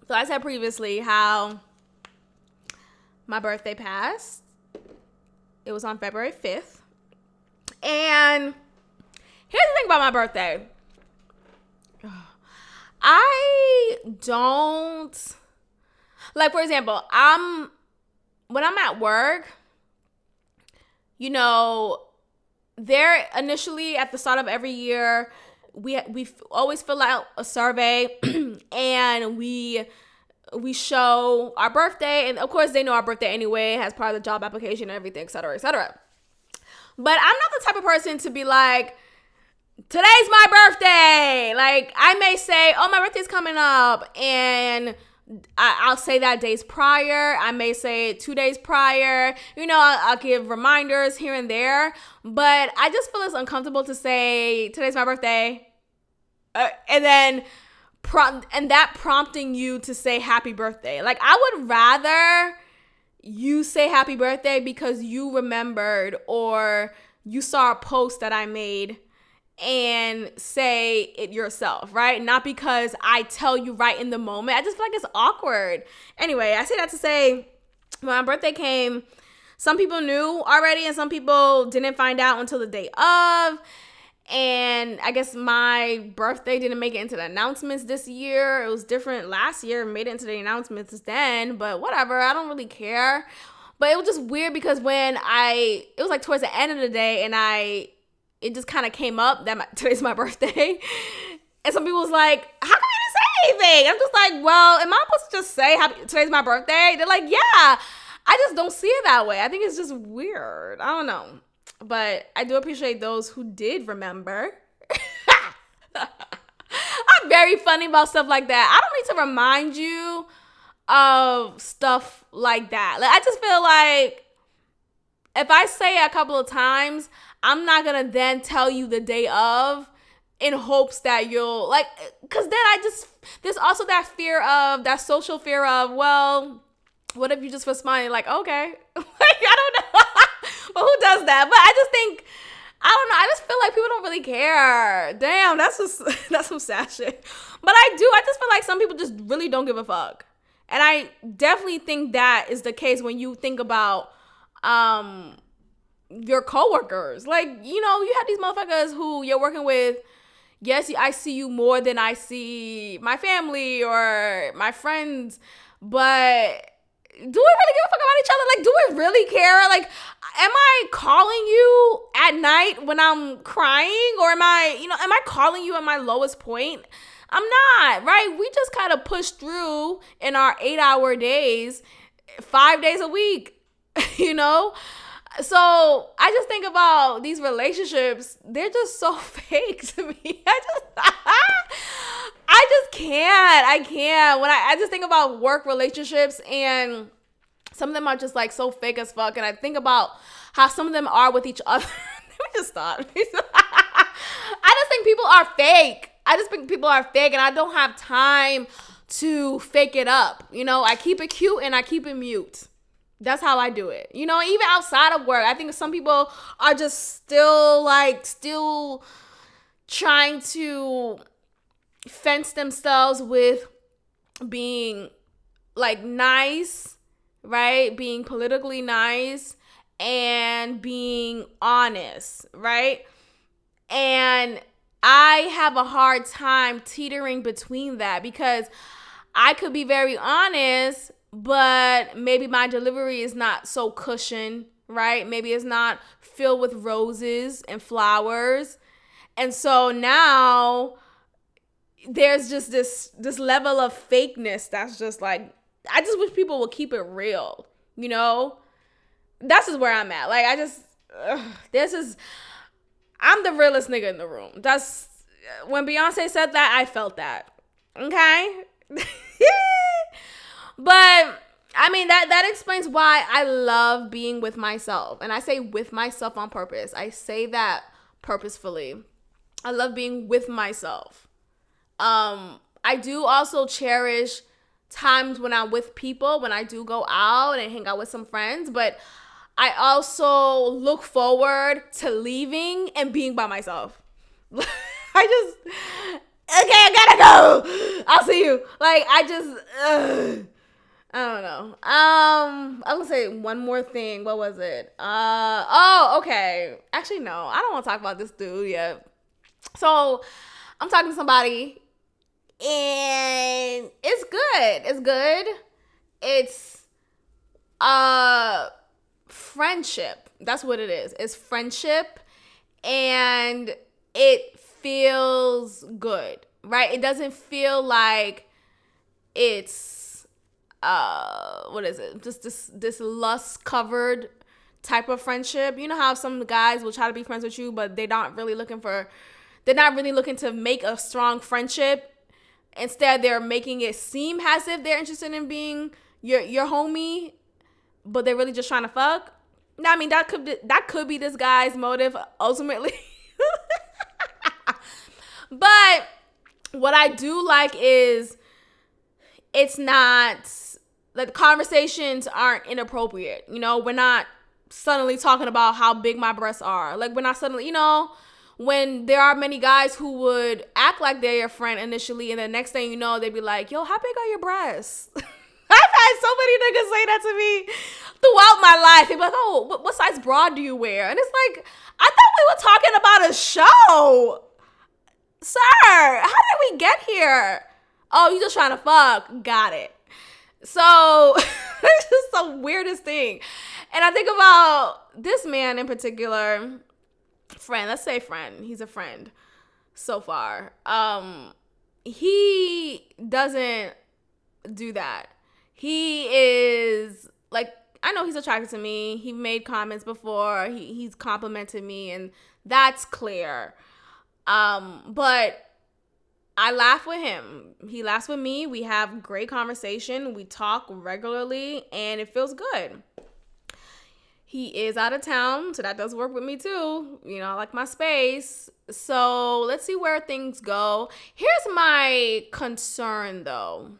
So I said previously how my birthday passed. It was on February 5th. And here's the thing about my birthday. I don't, like, for example, when I'm at work, you know, there initially at the start of every year, we always fill out a survey and we show our birthday, and of course they know our birthday anyway as part of the job application and everything, etc., etc. But I'm not the type of person to be like, today's my birthday. Like, I may say, oh, my birthday's coming up, and I'll say that days prior. I may say it 2 days prior. You know, I'll give reminders here and there. But I just feel it's uncomfortable to say, today's my birthday. And then that prompting you to say happy birthday. Like, I would rather you say happy birthday because you remembered or you saw a post that I made and say it yourself, right? Not because I tell you right in the moment. I just feel like it's awkward. Anyway, I say that to say when my birthday came, some people knew already and some people didn't find out until the day of. And I guess my birthday didn't make it into the announcements this year. It was different last year, made it into the announcements then, but whatever, I don't really care. But it was just weird because it was like towards the end of the day and it just kind of came up that today's my birthday. And some people was like, how come you didn't say anything? I'm just like, well, am I supposed to just say today's my birthday? They're like, yeah. I just don't see it that way. I think it's just weird. I don't know. But I do appreciate those who did remember. I'm very funny about stuff like that. I don't need to remind you of stuff like that. Like, I just feel like if I say it a couple of times, I'm not going to then tell you the day of in hopes that you'll, like, because then there's also that social fear of, well, what if you just respond like, okay? Like, I don't know. But who does that? But I just think, I don't know. I just feel like people don't really care. Damn, that's some sad shit. But I just feel like some people just really don't give a fuck. And I definitely think that is the case when you think about your coworkers. Like, you know, you have these motherfuckers who you're working with. Yes, I see you more than I see my family or my friends, but do we really give a fuck about each other? Like, do we really care? Like, am I calling you at night when I'm crying? Or am I calling you at my lowest point? I'm not, right? We just kind of push through in our 8-hour days, 5 days a week, you know? So I just think about these relationships. They're just so fake to me. I just can't. I can't. When I just think about work relationships, and some of them are just like so fake as fuck. And I think about how some of them are with each other. Let me just stop. I just think people are fake. And I don't have time to fake it up. You know, I keep it cute and I keep it mute. That's how I do it. You know, even outside of work, I think some people are just still trying to fence themselves with being like nice, right? Being politically nice and being honest, right? And I have a hard time teetering between that because I could be very honest, but maybe my delivery is not so cushioned, right? Maybe it's not filled with roses and flowers. And so now there's just this level of fakeness that's just like, I just wish people would keep it real, you know? That's just where I'm at. Like, I'm the realest nigga in the room. That's, when Beyonce said that, I felt that. Okay? But I mean, that explains why I love being with myself. And I say with myself on purpose. I say that purposefully. I love being with myself. I do also cherish times when I'm with people, when I do go out and hang out with some friends. But I also look forward to leaving and being by myself. Okay, I gotta go. I'll see you. Like, I don't know. I was gonna say one more thing. What was it? Okay. Actually, no. I don't want to talk about this dude yet. So, I'm talking to somebody, and it's good. It's good. It's friendship. That's what it is. It's friendship, and it feels good, right? It doesn't feel like it's what is it? Just this lust covered type of friendship. You know how some guys will try to be friends with you, but they're not really looking to make a strong friendship. Instead, they're making it seem as if they're interested in being your homie, but they're really just trying to fuck. I mean, that could be this guy's motive ultimately. But what I do like is it's not, like, the conversations aren't inappropriate. You know, we're not suddenly talking about how big my breasts are. Like, we're not suddenly, you know, when there are many guys who would act like they're your friend initially, and the next thing you know, they'd be like, yo, how big are your breasts? I've had so many niggas say that to me throughout my life. They'd be like, oh, what size bra do you wear? And it's like, I thought we were talking about a show. Sir, how did we get here? Oh, you just trying to fuck. Got it. So it's just the weirdest thing. And I think about this man in particular, friend. Let's say friend. He's a friend so far. He doesn't do that. He is like, I know he's attracted to me. He made comments before. He's complimented me, and that's clear. But I laugh with him. He laughs with me. We have great conversation. We talk regularly, and it feels good. He is out of town, so that does work with me too. You know, I like my space. So let's see where things go. Here's my concern, though.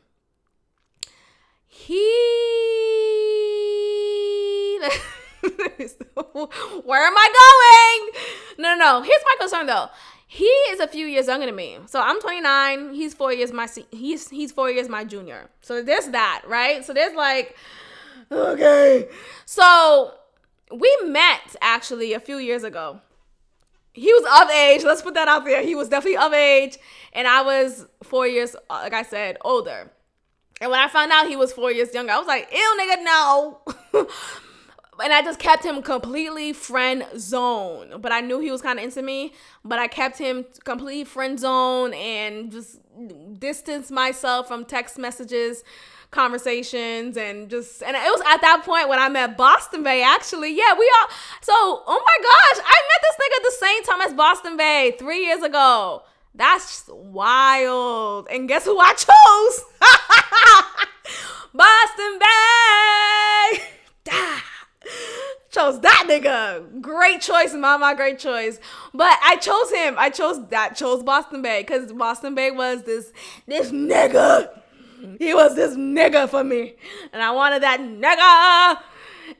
Where am I going? No. Here's my concern, though. He is a few years younger than me. So I'm 29. He's 4 years he's 4 years my junior. So there's that, right? So there's like, okay. So we met actually a few years ago. He was of age. Let's put that out there. He was definitely of age. And I was 4 years, like I said, older. And when I found out he was 4 years younger, I was like, ew, nigga, no. And I just kept him completely friend zone. But I knew he was kind of into me. But I kept him completely friend zone and just distanced myself from text messages, conversations, and it was at that point when I met Boston Bay, actually. Yeah, oh my gosh, I met this nigga at the same time as Boston Bay 3 years ago. That's wild. And guess who I chose? Boston Bay. Chose that nigga. Great choice, mama. Great choice. But I chose him. Chose Boston Bay because Boston Bay was this nigga. He was this nigga for me. And I wanted that nigga.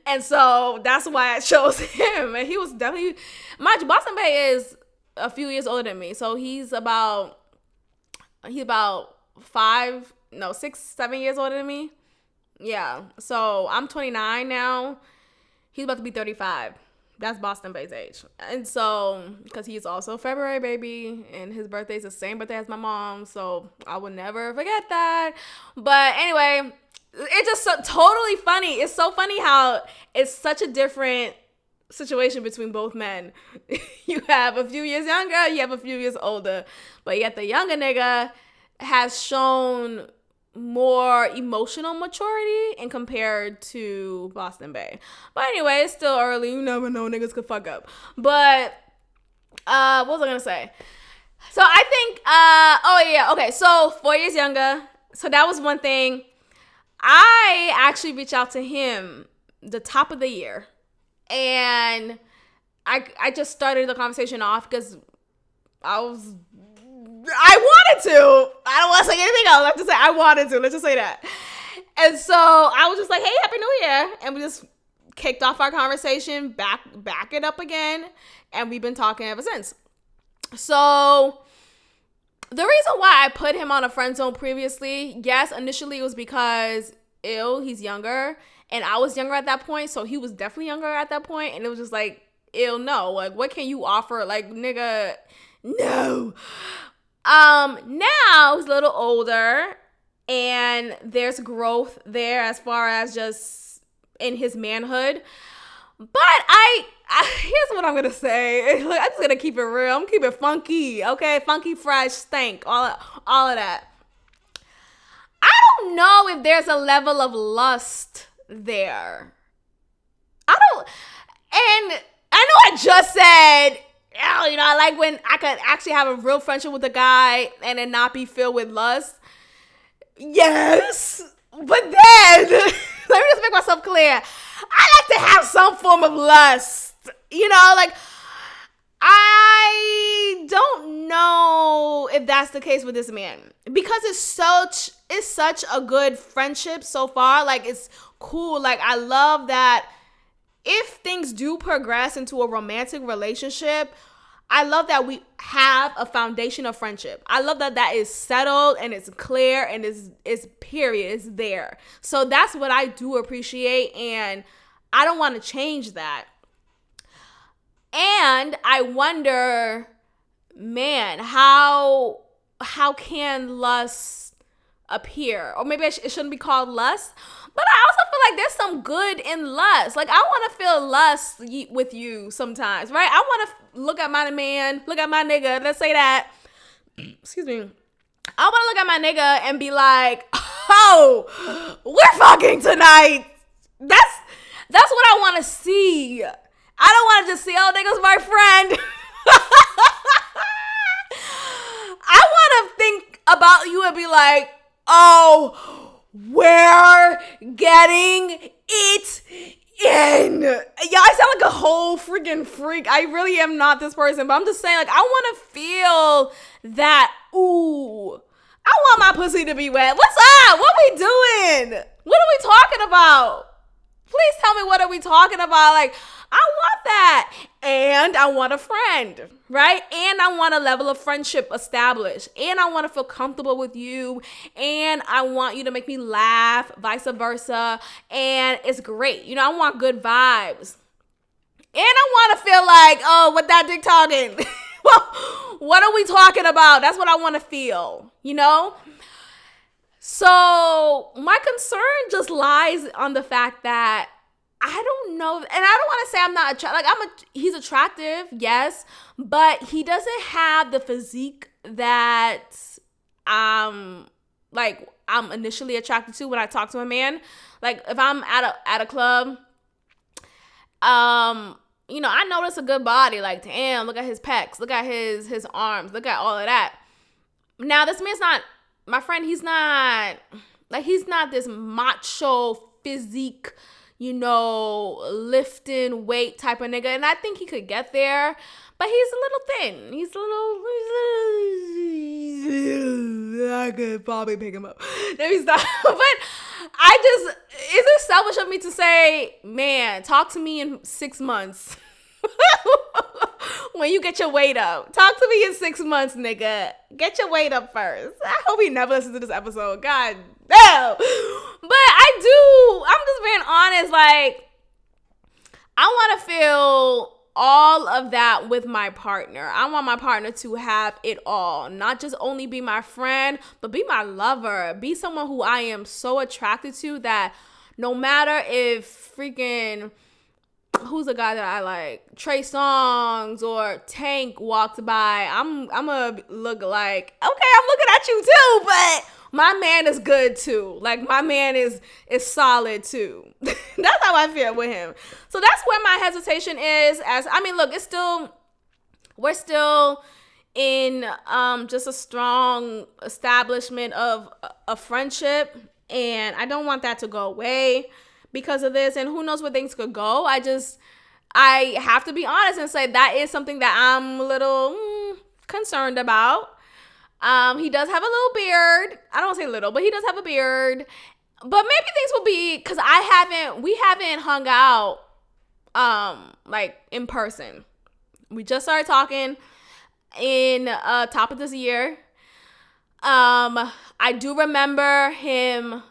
And so that's why I chose him. And he was definitely, Boston Bay is a few years older than me. So he's about 6, 7 years older than me. Yeah. So I'm 29 now. He's about to be 35. That's Boston Bay's age. And so, because he's also February baby, and his birthday's the same birthday as my mom, so I will never forget that. But anyway, it's just totally funny. It's so funny how it's such a different situation between both men. You have a few years younger, you have a few years older, but yet the younger nigga has shown more emotional maturity and compared to Boston Bay. But anyway, it's still early. You never know, niggas could fuck up. But what was I gonna say? So I think okay, so 4 years younger. So that was one thing. I actually reached out to him the top of the year, and I just started the conversation off because I wanted to. I don't want to say anything else. I have to say I wanted to. Let's just say that. And so I was just like, hey, Happy New Year. And we just kicked off our conversation, back it up again, and we've been talking ever since. So the reason why I put him on a friend zone previously, yes, initially it was because he's younger, and I was younger at that point, so he was definitely younger at that point, and it was just like, no, like, what can you offer? Like, nigga, no. Now he's a little older, and there's growth there as far as just in his manhood. But I here's what I'm gonna say. Look, I'm just gonna keep it real. I'm gonna keep it funky, okay? Funky, fresh, stank, all of that. I don't know if there's a level of lust there. And I know I just said, I like when I could actually have a real friendship with a guy and it not be filled with lust. Yes, but then, let me just make myself clear. I like to have some form of lust, like, I don't know if that's the case with this man, because it's such a good friendship so far. Like, it's cool. Like, I love that if things do progress into a romantic relationship, I love that we have a foundation of friendship. I love that is settled and it's clear and it's period. It's there. So that's what I do appreciate, and I don't want to change that. And I wonder, man, how can lust appear? Or maybe it shouldn't be called lust. But I also feel like there's some good in lust. Like, I want to feel lust with you sometimes, right? I want to look at my man, look at my nigga. Let's say that. Excuse me. I want to look at my nigga and be like, oh, we're fucking tonight. That's what I want to see. I don't want to just see, oh, nigga's my friend. I want to think about you and be like, oh, we're getting it in. Yeah, I sound like a whole freaking freak. I really am not this person, but I'm just saying, like, I want to feel that, ooh, I want my pussy to be wet. What's up? What we doing? What are we talking about? Please tell me, what are we talking about? Like, I want that. And I want a friend, right? And I want a level of friendship established. And I want to feel comfortable with you. And I want you to make me laugh, vice versa. And it's great. I want good vibes. And I want to feel like, oh, what that dick talking? Well, what are we talking about? That's what I want to feel, So my concern just lies on the fact that I don't know, and I don't want to say I'm not attractive. Like, he's attractive, yes, but he doesn't have the physique that I'm initially attracted to when I talk to a man. Like, if I'm at a club, I notice a good body. Like, damn, look at his pecs, look at his arms, look at all of that. Now, this man's not my friend. He's not this macho physique, lifting weight type of nigga. And I think he could get there, but he's a little thin. I could probably pick him up. Let me stop. But it's selfish of me to say, man, talk to me in 6 months. When you get your weight up. Talk to me in 6 months, nigga. Get your weight up first. I hope he never listens to this episode. God damn. But I'm just being honest. Like, I want to feel all of that with my partner. I want my partner to have it all. Not just only be my friend, but be my lover. Be someone who I am so attracted to that no matter if freaking... who's a guy that I like? Trey Songz or Tank walks by. I'm gonna look like, okay, I'm looking at you too, but my man is good too. Like, my man is solid too. That's how I feel with him. So that's where my hesitation is. We're still in just a strong establishment of a friendship, and I don't want that to go away because of this, and who knows where things could go. I have to be honest and say that is something that I'm a little concerned about. He does have a little beard. I don't want to say little, but he does have a beard. But maybe things will be, because we haven't hung out like in person. We just started talking in top of this year. I do remember him,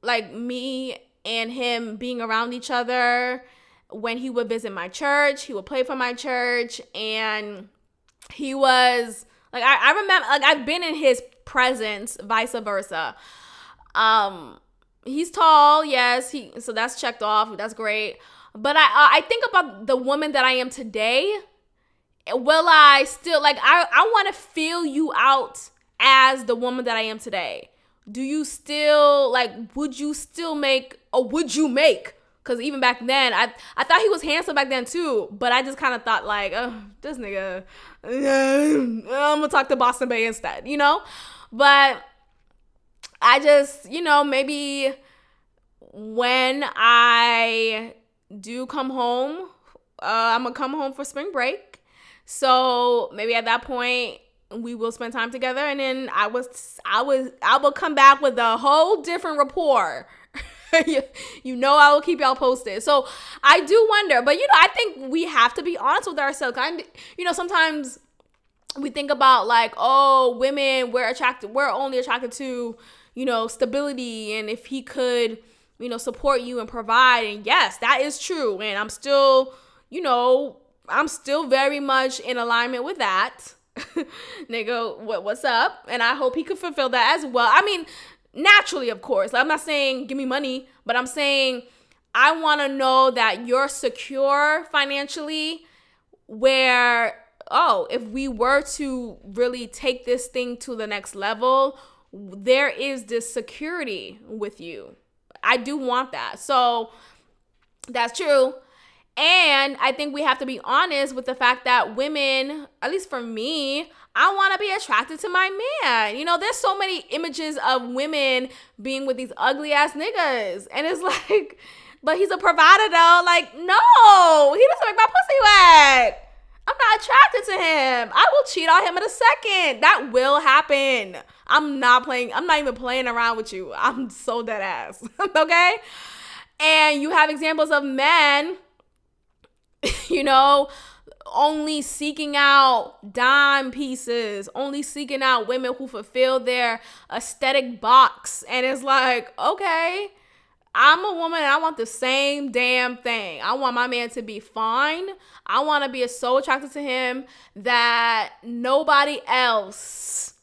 like me and him being around each other when he would visit my church. He would play for my church, and he was like, I remember, like, I've been in his presence, vice versa. He's tall, yes, so that's checked off. That's great. But I think about the woman that I am today. Will I still, like, I want to feel you out as the woman that I am today. Do you still, like, would you still make, or would you make? Because even back then, I thought he was handsome back then too, but I just kind of thought, like, oh, this nigga, I'm going to talk to Boston Bay instead, you know? But I just, you know, maybe when I do come home, I'm going to come home for spring break. So maybe at that point, we will spend time together, and then I will come back with a whole different rapport. You know, I will keep y'all posted. So I do wonder, but you know, I think we have to be honest with ourselves. You know, sometimes we think about, like, oh, women, we're only attracted to, you know, stability, and if he could, you know, support you and provide. And yes, that is true. And I'm still, you know, very much in alignment with that. Nigga, what's up? And I hope he could fulfill that as well. I mean, naturally, of course. I'm not saying give me money, but I'm saying I want to know that you're secure financially, where, oh, if we were to really take this thing to the next level, there is this security with you. I do want that. So that's true. And I think we have to be honest with the fact that women, at least for me, I want to be attracted to my man. You know, there's so many images of women being with these ugly ass niggas. And it's like, but he's a provider though. Like, no, he doesn't make my pussy wet. I'm not attracted to him. I will cheat on him in a second. That will happen. I'm not even playing around with you. I'm so dead ass. Okay? And you have examples of men, you know, only seeking out dime pieces, only seeking out women who fulfill their aesthetic box. And it's like, okay, I'm a woman and I want the same damn thing. I want my man to be fine. I want to be so attracted to him that nobody else,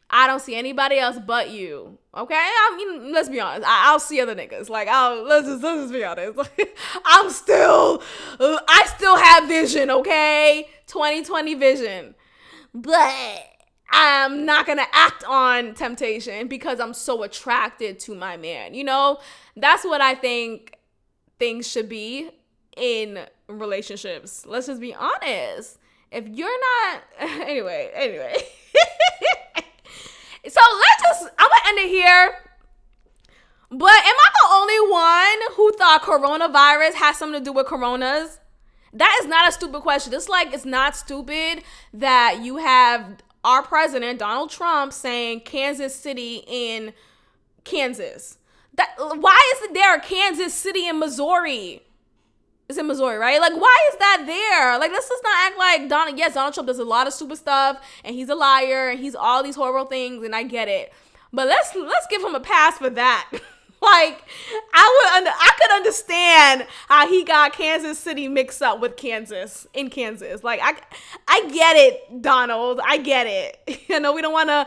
I don't see anybody else but you. Okay? I mean, let's be honest. I'll see other niggas. Like, let's just be honest. I still have vision, okay? 2020 vision. But I'm not going to act on temptation because I'm so attracted to my man. You know, that's what I think things should be in relationships. Let's just be honest. If you're not, anyway. So I'm going to end it here. But am I the only one who thought coronavirus has something to do with coronas? That is not a stupid question. Just like it's not stupid that you have our president, Donald Trump, saying Kansas City in Kansas. Why isn't there a Kansas City in Missouri? It's in Missouri, right? Like, why is that there? Like, let's just not act like Donald Trump does a lot of stupid stuff, and he's a liar, and he's all these horrible things, and I get it. But let's give him a pass for that. Like, I could understand how he got Kansas City mixed up with Kansas, in Kansas. Like, I get it, Donald. I get it. You know, we don't want to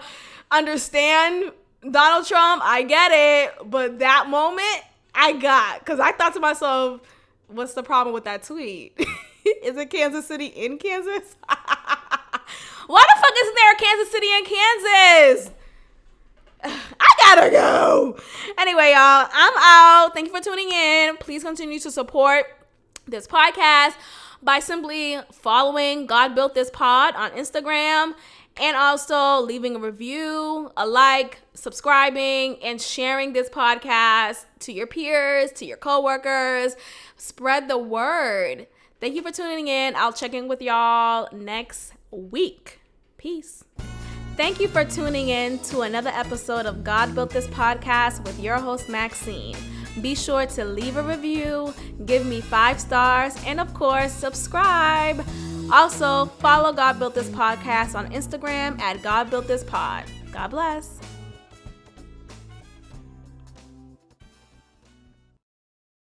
understand Donald Trump. I get it. But that moment, I got. Because I thought to myself, what's the problem with that tweet? Is it Kansas City in Kansas? Why the fuck isn't there a Kansas City in Kansas? I gotta go. Anyway, y'all, I'm out. Thank you for tuning in. Please continue to support this podcast by simply following God Built This Pod on Instagram, and also leaving a review, a like, subscribing, and sharing this podcast to your peers, to your coworkers. Spread the word. Thank you for tuning in. I'll check in with y'all next week. Peace. Thank you for tuning in to another episode of God Built This Podcast with your host, Maxine. Be sure to leave a review, give me 5 stars, and of course, subscribe. Also, follow God Built This Podcast on Instagram at God Built This Pod. God bless.